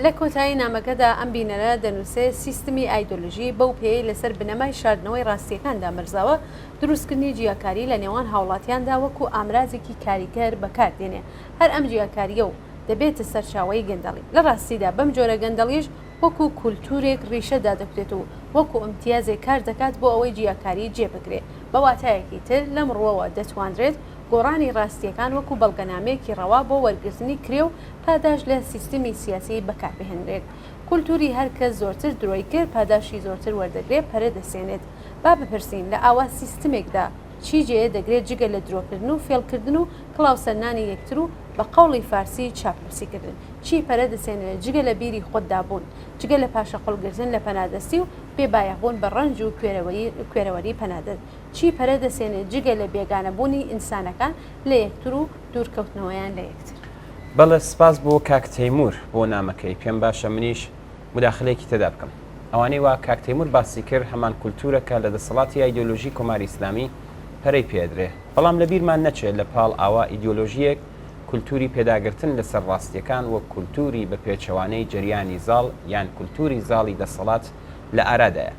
لە کۆتایی نامەکەدا ئەم بینەرە دەنووسێت سیستمی ئایدۆلۆژی بەو پێی لەسەر بنەمای شاردنەوەی ڕاستیەکاندا مرزاوە دروستکردنی جیاکاری لە نێوان هاوڵاتیاندا وەکو ئامرازێکی کاریگەر بەکاردێنێ. هەر ئەم جیاکاریە و دەبێتە سەرچاوەی گەندەڵی. لە ڕاستیدا بەم جۆرە گەندەڵیش وەکو کولتورێک ڕیشەدا دەکرێت و وەکو ئەمتیازێک کار دەکات بۆ ئەوەی جیاکاری جێبگرێت. بە واتایەکی تر لەم ڕووەوە دەتوانرێت گۆڕانی ڕاستیەکان وەکو بەڵگەنامەیەکی ڕەوا بۆ وەرگرتنی کرێ و پاداش لە سیستمی سیاسی بەکاربهێنرێت. کولتوری هەرکەس زۆرتر درۆی کرد پاداشی زۆرتر وەردەگرێت پەرە دەسێنێت. با بپرسین لە ئاوا سیستمێکدا چی جێ دەگرێت جگە لە درۆکردن و فێڵکردن و کڵاوسەرنانی یەکتر و بە قەوڵی فارسی چاپلوسیکردن چی پەرە دەسێنێت جگە لە بیری خۆتدا بوون جگە لە پاشە قوڵگرتن لە پەنادەستی و بێبایەبوون بە ڕەنج و کوێرەوەری پەنادەت چی پەرە دەسێنێت جگە لە بێگانەبوونی ئینسانەکان لە یەکتر و دوورکەوتنەوەیان لە یەکتر. بەڵێ سپاس بۆ کاک تەیموور بۆ نامەکەی پێم باشە منیش مداخلەیەکی تێدا بکەم. ئەوانەی وا کاک تەیموور باسی کرد هەمان کولتورەکە لە دەسەڵاتی ئایدۆلۆژی کۆماری ئیسلامی پەرەی پێدرێ، بەڵام لە بیرمان نەچێت لە پاڵ ئاوا ئیدۆلۆژیەک کولتوری پێداگرتن لەسەر ڕاستیەکان وە کولتوری بە پێچەوانەی جریانی زاڵ یان کولتوری زاڵی دەسەڵات لە ئارادایە.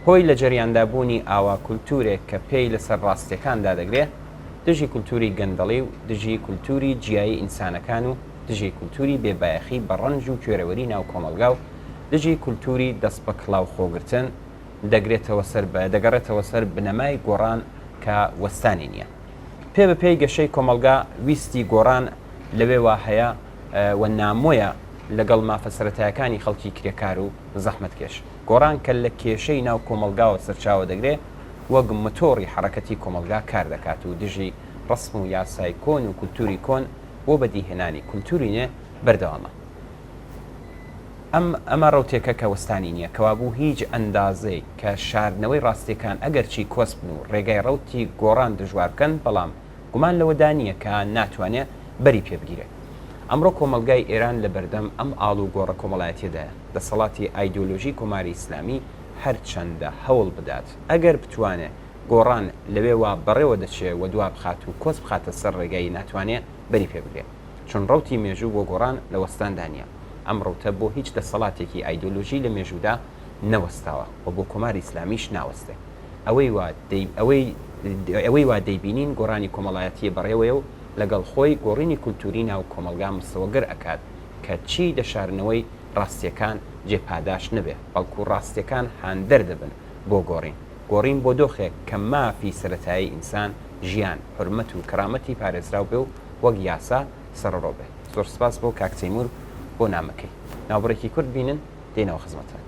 هۆی لە جریاندابوونی ئاوا کولتورێک کە پێی لەسەر ڕاستیەکاندا دەگرێت دژی کولتوری گەندەڵی و دژی کولتوری جیایی ئینسانەکان و دژی کولتوری بێبایەخی بە ڕەنج و کوێرەوەری ناو کۆمەلگا و دژی کولتوری دەست بە کڵاو خۆگرتن دەگەڕێتەوە سەر بنەمای گۆڕان کە وەستانی نییە. پێ بە پێی گەشەی کۆمەلگا ویستی گۆڕان لەوێ وا هەیە و نامۆیە لەگەڵ مافە سەرەتایەکانی خەڵکی کرێکار و زەحمەتکێش. گۆڕان کە لە کێشەی ناو کۆمەلگاوە سەرچاوە دەگرێت وەک متۆڕی حرەکەتی کۆمەلگا کار دەکات و دژی ڕسم و یاسای کۆن و کولتوری کۆن بۆ بەدیهێنانی کولتوری نێ بەردەوامە. ئەمە ڕوتێکە کە وەستانی نییە کەوابوو هیچ ئەندازەی کە شاردنەوەی ڕاستیەکان ئەگەرچی کۆست بن و ڕێگای ڕوتی گۆڕان دژوار بکەن، بەڵام گومان لەوەدا نییە کە ناتوانێت بەری پێبگیرێت. ئەمڕۆ کۆمەلگای ئێران لە بەردەم ئەم ئاڵ و گۆڕە کۆمەڵایەتیەدایە دەسەڵاتی ئایدۆلۆژی کۆماری ئیسلامی هەرچەندە هەوڵ بدات ئەگەر بتوانێت گۆڕان لەوێ وا بەڕێوە دەچێت و دوا بخات و کۆس بخاتە سەر ڕێگای ناتوانێت بەری پێبگرێت، چون ڕوتی مێژوو بۆ گۆڕان لە وەستاندانە. ئەم ڕوتە بۆ هیچ دەسەڵاتێکی ئایدۆلۆژی لە مێژوودا نەوەستاوە و بۆ کۆماری ئیسلامیش ناوەستێ. ئەوەی وا دەیبینین گۆڕانی کۆمەڵایەتیە بەڕێوەیە و لەگەڵ خۆی گۆڕینی کولتوری ناو کۆمەلگا مستەوەگر ئەکات کە چی دەشارنەوەی ڕاستیەکان جێپاداش نەبێ، بەڵکو ڕاستیەکان هاندەر دەبن بۆ گۆڕین بۆ دۆخێک کە مافی سەرەتایی ئینسان ژیان حرمەت و کەرامەتی پارێزراو بێ و وەک یاسا سەرڕۆ بێ. زۆر سپاس بۆ کاک تەیموور بۆ نامەکەی. ناوبڕێکی کورد بینن دێنەوە خزمەتە.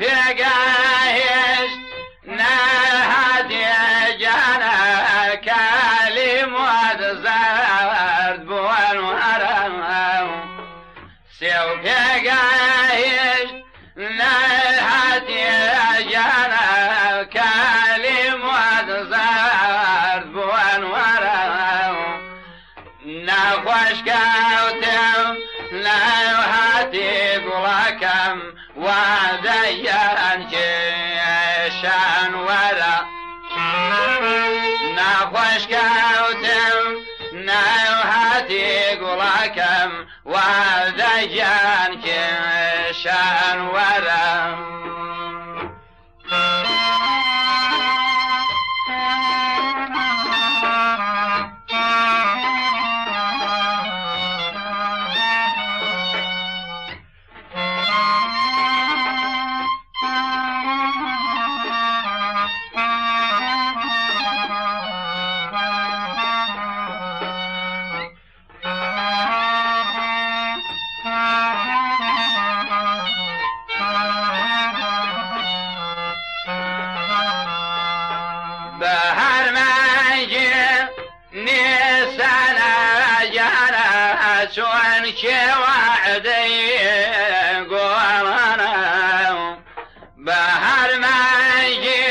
پێگاهێشت نەهاتی جانە کالیمۆت زارد بووەن وەرە سێو پێگاهێشت نەهاتی جانە کالیمۆت زارد بووەن وەرە نەخۆش کەوتم نەهاتی گوڵەکەم وادەیان کێشان وەرە نەخۆش کەوتم نەهاتی گوڵەکەم وادەیان کێشان وەرە چۆن کێوەعدەی گۆڵانە بە هەر مانگی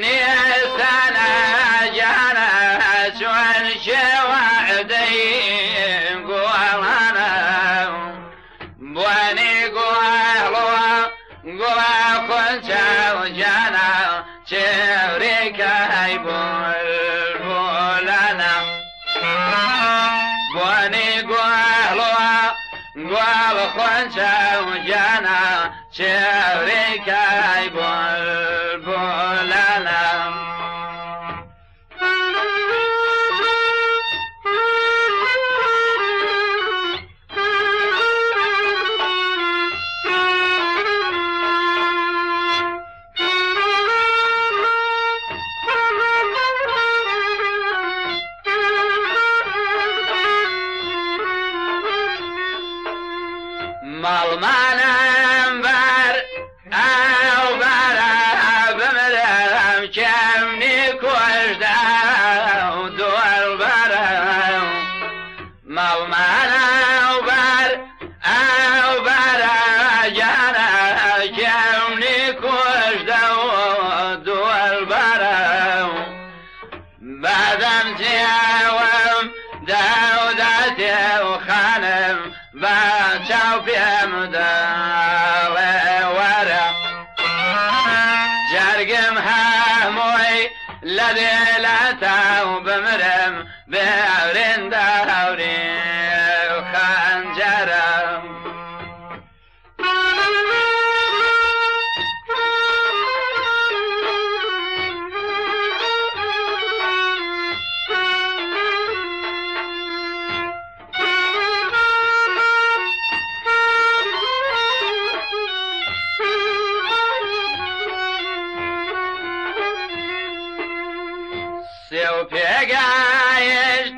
نیسانە جانە چۆن کێوەعدەی گۆڵانە بوانی گۆڵۆ گوڵا خۆنچاو جانە چێوریکای بۆلانە بوانی گوڵ خۆنچاو جانە چێوریکای بۆلانە ماڵمانم بەر ئەو بارە بمرم کەمنی کۆشدا و دۆڵبەرە ماڵمانم بەر ئەو بارە جانە کەمنی کۆشدا و دۆڵبەرە بەدەم جیاوم داوداتێ و خانم با چاو پێم دەڵێ وەرە جەرگم هەمووی لە دێلاتاو بمرم بێورێندا هەوری و خەنجەرە سێو پێگایشت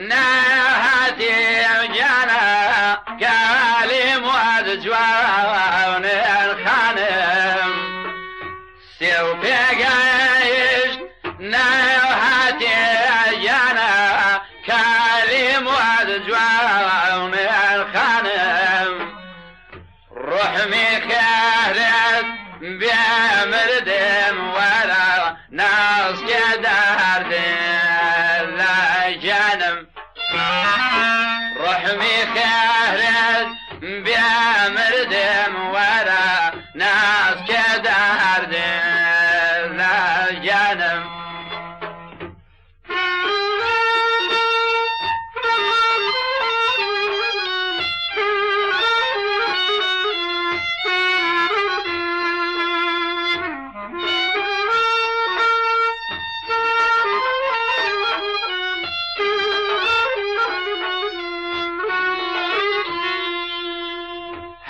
نەهاتی جانە کالیمۆت جوانێن خانم سێو پێگایشت نەهاتی جانە کالیمۆت جوانێن خانم ڕحمی خێرت بێمردم وەرە ناسکێ دەردێن لە جانم ڕحمی خێرت بێمردم وەرە ناسکێ دەردێن لە جانم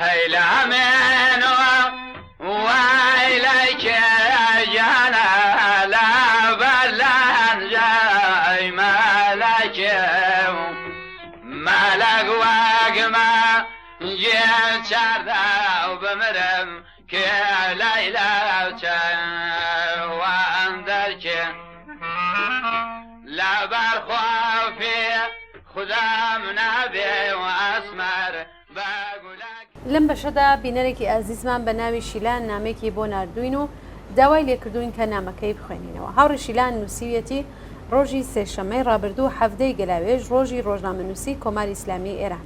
هيلامينو ويلك جانا لا بلان جاي مالك مالك واقما جيت شاردا وبمرم که لیلا چه و اندر که لبر خوافی خودم نبی و اسمر بگولک. لەم بەشەدا بینەرێکی ئازیزمان بە ناوی شیلان نامێکی بۆ نردوین و داوای لێکردوین کە نامەکەی بخوێنینەوە. هاوڕێ شیلان نووسیویەتی ڕۆژی سێشەمەی ڕابردوو هەفتەی گەلاوێژ ڕۆژی ڕۆژنامەنووسی کۆماری ئیسلامی ئێران.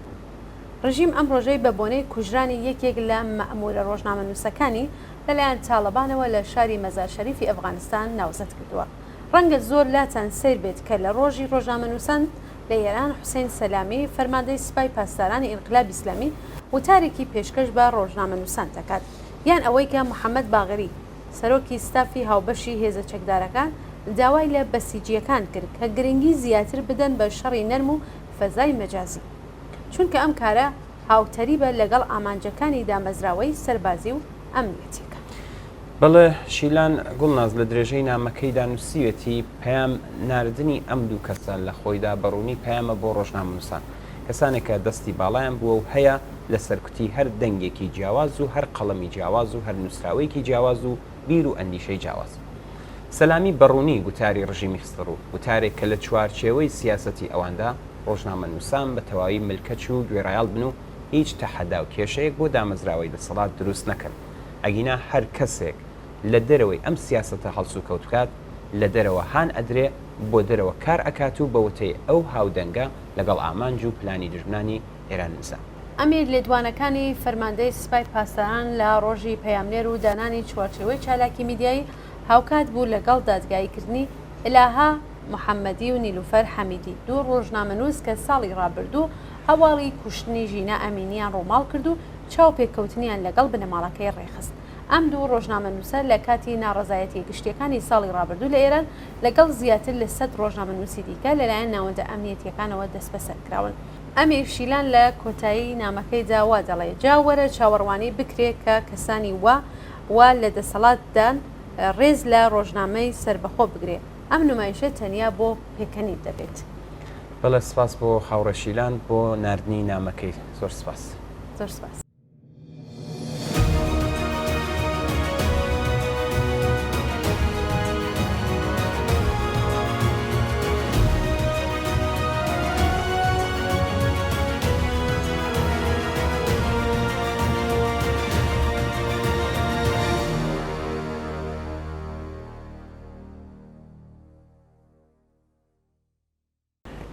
ڕژیم ئەم ڕۆژەی بە بۆنەی کوژرانی یەکێک لە مەئمورە ڕۆژنامەنووسەکانی لەلایەن تاڵەبانەوە لە شاری مەزار شەریفی ئەفغانستان ناوزەت کردووە. ڕەنگە زۆر لاتان سیر بێت کە لە ڕۆژی ڕۆژنامەنووسان لە ئێران حوسێن سەلامی فەرماندەی سوپای پاسدارانی ئینقلابی ئیسلامی وتارێکی پێشکەش بە ڕۆژنامەنووسان دەکات، یان ئەوەی کە محەممەد باغری سەرۆکی ستافی هاوبەشی هێزە چەکدارەکان داوای لە بەسیجیەکان کرد کە گرنگی زیاتر بدەن بە شەڕی نەرم و فەزای مەجازی، چونکە ئەم کارە هاوتەری بە لەگەڵ ئامانجەکانی دامەزراوەی سەربازی و ئەمنیەتیەکە. بەڵێ شیلان گوڵناز لە درێژەی نامەکەیدا نووسیوێتی پەیام ناردنی ئەم دوو کەسە لە خۆیدا بەڕوونی پەیامە بۆ ڕۆژنامەنووسان، کەسانێکە دەستی باڵایان بووە و هەیە لە سەرکوتی هەر دەنگێکی جیاواز و هەر قەڵەمی جیاواز و هەر نووسراوەیەکی جیاواز و بیر و ئەندیشەی جیاواز. سەلامی بەڕوونی گوتاری ڕژیمی خستر و گوتارێک کە لە چوارچێوەی سیاسەتی ئەواندا ڕۆژنامەنووسان بە تەواوی ملکەچ و گوێڕایال بن و هیچ تەحەدا و کێشەیەک بۆ دامەزراوەی دەسەڵات دروست نەکەن، ئەگینا هەر کەسێک لە دەرەوەی ئەم سیاسەتە هەڵسو کەوتکات لە دەرەوە هان ئەدرێ بۆ دەرەوە کار ئەکات و بەوتەی ئەو هاودەنگە لەگەڵ ئامانج و پلانی دژمنانی ئێران نزان. ئەمیر لێدوانەکانی فەرماندەی سوپای پاسداران لە ڕۆژی پەیامنێر و دانانی چوارچێوەی چالاکی میدیایی هاوکات بوو لەگەڵ دادگاییکردنی ئێلاها محەممەدی و نیلوفەر حەمیدی، دوو ڕۆژنامەنووس کە ساڵی ڕابردوو هەواڵی کوشتنی ژینە ئەمینیان ڕۆماڵ کرد و چاو پێککەوتنیان لەگەڵ بنەماڵەکەی ڕێخست. ئەم دوو ڕۆژنامەنووسە لە کاتی ناڕزایەتی گشتیەکانی ساڵی ڕابردوو لە ئێران لەگەڵ زیاتر لە 100 ڕۆژنامەنووسی دیکە لەلایەن ناوەندە ئەمنیەتیەکانەوە دەست بەسەر کراون. ئەمیر شیلان لە کۆتایی نامەکەیدا وا دەڵێ جاوەرە چاوەڕوانی بکرێت کە کەسانی وا لە دەسەڵاتدان ڕێز لە ڕۆژنامەی سربەخۆ بگرێت. ئەم نمایشە تەنیا بۆ پێکەنی دەبێت. بەڵێ سپاس بۆ خاوڕە شیلان بۆ نردنی نامەکەی. زۆر سپاس. زۆر سپاس.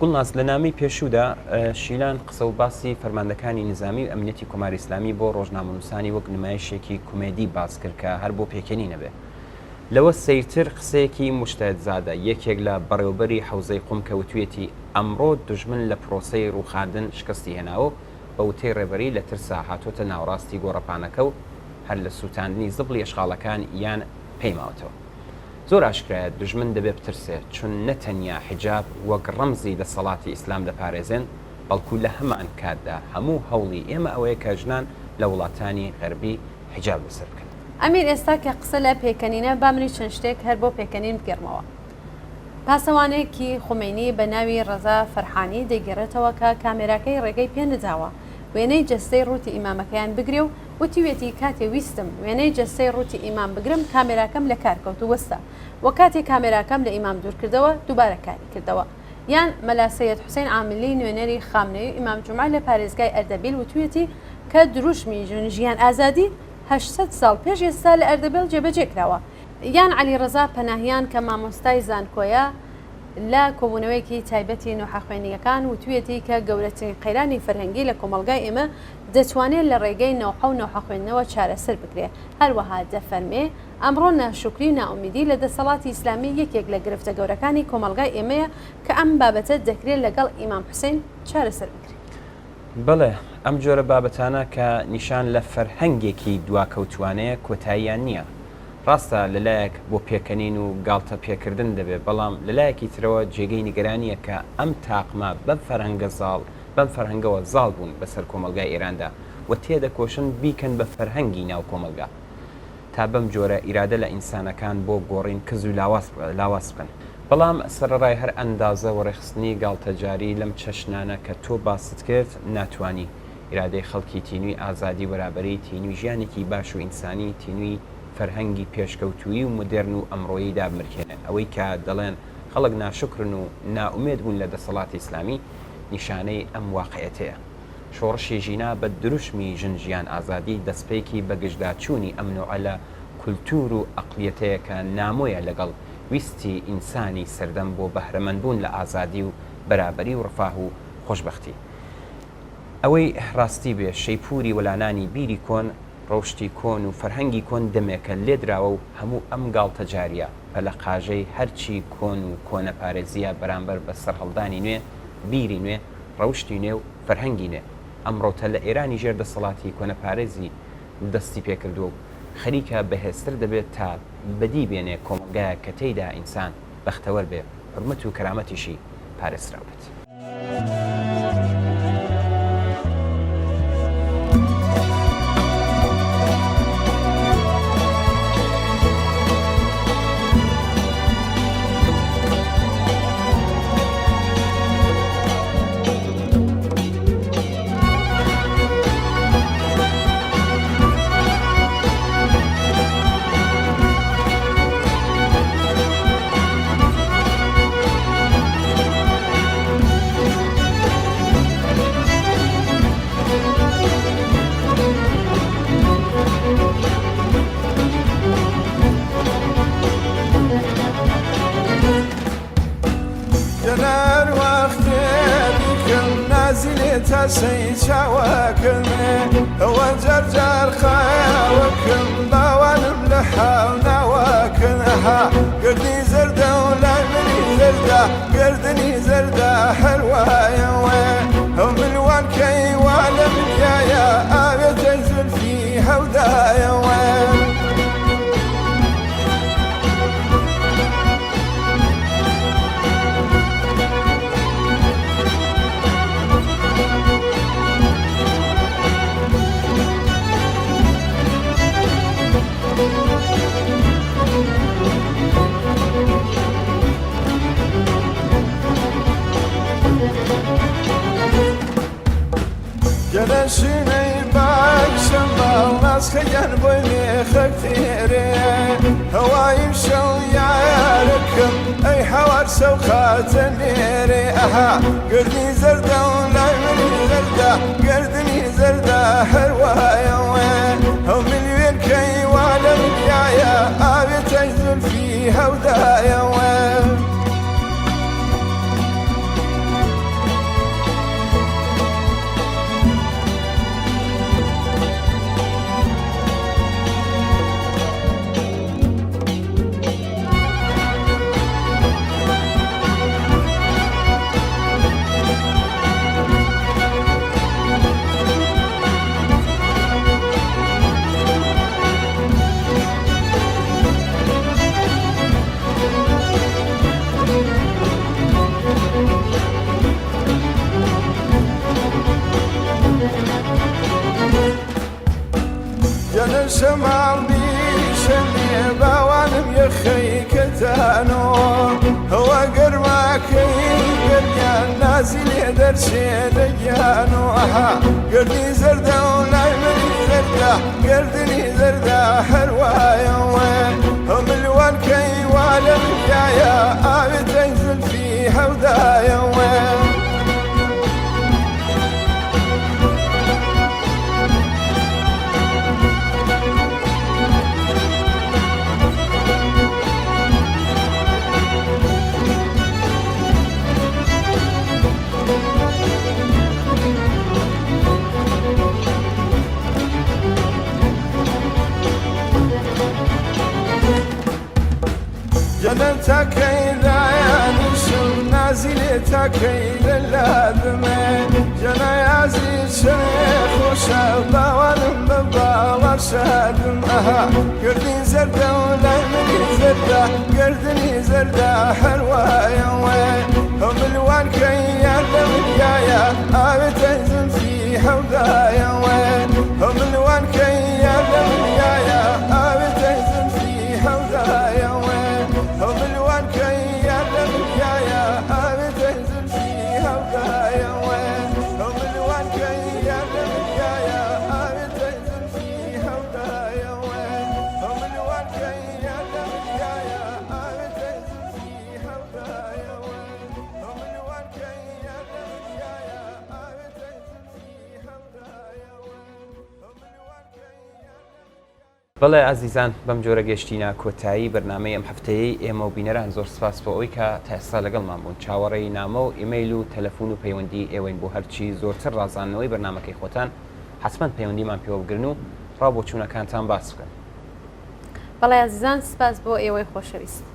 گوڵناز لە نامی پێشوودا شیلان قسە و باسی فەرماندەکانی نظامی و ئەمنیەتی کۆماری ئیسلامی بۆ ڕۆژنامەنووسانی وەک نمایشێکی کومێدی باز کرد کە هەر بۆ پێکەنی نەبێ. لەوە سەیرتر قسەیەکی مشتەهدزادە یەکێک لە بەڕێوەبەری حەوزەی قوم کەوتوێتی ئەمڕۆ دژمن لە پرۆسەی ڕووخاندن شکستی هێناوە بە وتەی ڕێبەری لە ترسا هاتۆتە ناوڕاستی گۆڕەپانەکە و هەر لە سووتاندنی زبڵی ئەشغاڵەکان یان پەیماوەتەوە. زۆر ئاشکرایە دژمن دەبێ بترسێت چون نەتەنیا حیجاب وەک ڕەمزی دەسەڵاتی ئیسلام دەپارێزێن بەڵکو لە هەمان کاتدا هەموو هەوڵی ئێمە ئەوەیە کە ژنان لە وڵاتانی غەربی حیجاب بەسەر بکەن. ئەمیر ئێستا کە قسە لە پێکەنینە بامری چەند شتێک هەر بۆ پێکەنین بگەڕمەوە. پاسەوانەیەکی خومینی بە ناوی ڕەزا فەرحانی دەیگەڕێتەوە کە کامێراکەی ڕێگەی پێ نەداوە وێنەی جەستەی ڕووتی ئیمامەکەیان بگرێ و وتیوێتی کاتێ ویستم وێنەی جەستەی ڕووتی ئیمام بگرم کامێراکەم لە کارکەوت و وەستا وە کاتێک کامێراکەم لە ئیمام دوور کردەوە دووبارە کاری کردەوە. یان مەلا سەید حوسێن عاملی نوێنەری خامنەوەی ئیمام جومعە لە پارێزگای ئەردەبیل وتوێتی کە دروشمی ژیان ئازادی 800 ساڵ پێش ئێستا لە ئەردەبیل جێبەجێ کراوە. یان عەلی ڕەزا پەناهیان کە مامۆستای زانکۆیە لە کۆبوونەوەیەکی تایبەتی نەوحەخوێنیەکان وتوێتی کە گەورەترین قەیرانی فەرهەنگی لە کۆمەلگای ئێمە دەتوانێت لە ڕێگەی نەوحە و نەوحەخوێندنەوە چارەسەر بکرێت. هەروەها دەفەرمێ ئەمڕۆ ناشکری و ناومیدی لە دەسەڵاتی ئیسلامی یەکێک لە گرفتە گەورەکانی کۆمەلگای ئێمەیە کە ئەم بابەتە دەکرێت لەگەڵ ئیمام حوسێن چارەسەر بکرێت. بڵێ ئەم جۆرە بابەتانە کە نیشان لە فەرهەنگێکی دواکەوتوانەیە کۆتاییان نییە. ڕاستە لەلایەک بۆ پێکەنین و گاڵتە پێکردن دەبێت بەڵام لەلایەکی ترەوە جێگەی نیگەرانیە کە ئەم تاقمە بەم فەرهەنگەوە زاڵ بوون بەسەر کۆمەلگای ئێراندا و تێدەکۆشن بیکەن بە فەرهەنگی ناو کۆمەلگا تا بەم جۆرە ئیرادە لە ئینسانەکان بۆ گۆڕین کز و لاواز بکەن. بەڵام سەرڕای هەر ئەندازە وەڕێخستنی گاڵتەجاری لەم چەشنانە کە تۆ باست کرد ناتوانی ئیرادەی خەڵکی تینووی ئازادی بەرابەری تینووی ژیانێکی باش و ئینسانی تینووی فەرهەنگی پێشکەوتووی و مدرن و ئەمڕۆیی دابمرکێنن ئەوەی کە دەڵێن خەڵک ناشکرن و ناومێت بوون لە دەسەڵاتی ئیسلامی نیشانەی ئەم واقعەتەیە شۆڕشی ژینا بە دروشمی ژنجیان ئازادی دەستپێکی بەگشتداچوونی ئەم نوعە لە کولتور و ئەقلیەتەیە کە نامۆیە لەگەڵ ویستی ئینسانی سەردەم بۆ بەهرەمەندبوون لە ئازادی و بەرابەری و ڕفاه و خۆشبەختی ئەوەی ڕاستی بێ شەیپوری وەلانانی بیری کۆن ڕەوشی کۆن و فەرهەنگی کۆن دەمێکە لێدراوە و هەموو ئەم گاڵتە جاریە بە لە قاژەی هەرچی کۆن و کۆنە پارێزیە بەرامبەر بە سەرهەڵدانی نوێ بیری نوێ ڕەوشی نوێ و فەرهەنگی نوێ ئەمڕۆتە لە ئێرانی ژێر دەسەڵاتی کۆنە پارێزی دەستی پێکردووە و خەریکە بەهێزتر دەبێت تا بەدی بێنێ کۆمەلگایە کە تێیدا ئینسان بەختەوەر بێ حرمەت و کەرامەتیشی پارێزراو بێت. تاسەی چاوەکردێ ئەوە جەرجار خاوەکەم باوانم لە حاو ناوەکردها گردی زەردە و لای منی زەردە گردنی زەردە هەروایەوە ئەو ملوان کەیوا لە منیایە ئاوێتە زولفی هەودایەوە جەنەشینەی باکشم باڵناز خەیان بۆی مێخەک تێرێ هەوای شەو یارەکەم ئەی هەوار سەو خاتە نێرێ ئەها گردی زەردە و لای منی زەردە گردنی زەردە هەروایەوە ئەو ملیوێن کەیوا لە منیایە ئاوێتە زولفی هەودایەوە شمال بیشنی باوانم یخی کتانو هوا گرماکی گریان نازلی درشی دگیانو آها گردی زرده و لای منی زرده گردنی زرده هروایوه هملوان کیوالا منیایا آویتای زلفی هودایوه جنم تاكي داياني شو نازلي تاكي للادمي جنا يازي شيخ وشابا ولم بباور شادم اها قردي زردة ولاي مني زردة قردني زردة حلوايا وين هم الوان كيان لمنيايا آبتا زلفي حودايا وين هم الوان كيان لمنيايا آبتا زلفي حودايا وين هم الوان كيان لمنيايا آبتا زلفي حودايا وين هم الوان كيان لمنيايا بەڵێ ئازیزان بەم جۆرە گەشتینە کۆتایی بەرنمەی ئەم هەفتەیە ئێمە و بینەران زۆر سپاس بۆ ئەوی کە تا ئێستا لەگەڵمان بوون چاوەڕێی نامە و ئیمەیل و تەلەفۆن و پەیوەندی ئێوەین بۆ هەرچی زۆرتر ڕازانەوەی بەرنمەکەی خۆتان حتمما پەیوەندیمان پێوە بگرن و ڕابۆچوونەکانتان باس بکەن. بەڵێ ئازیزان سپاس بۆ ئێوەی خۆشەویست.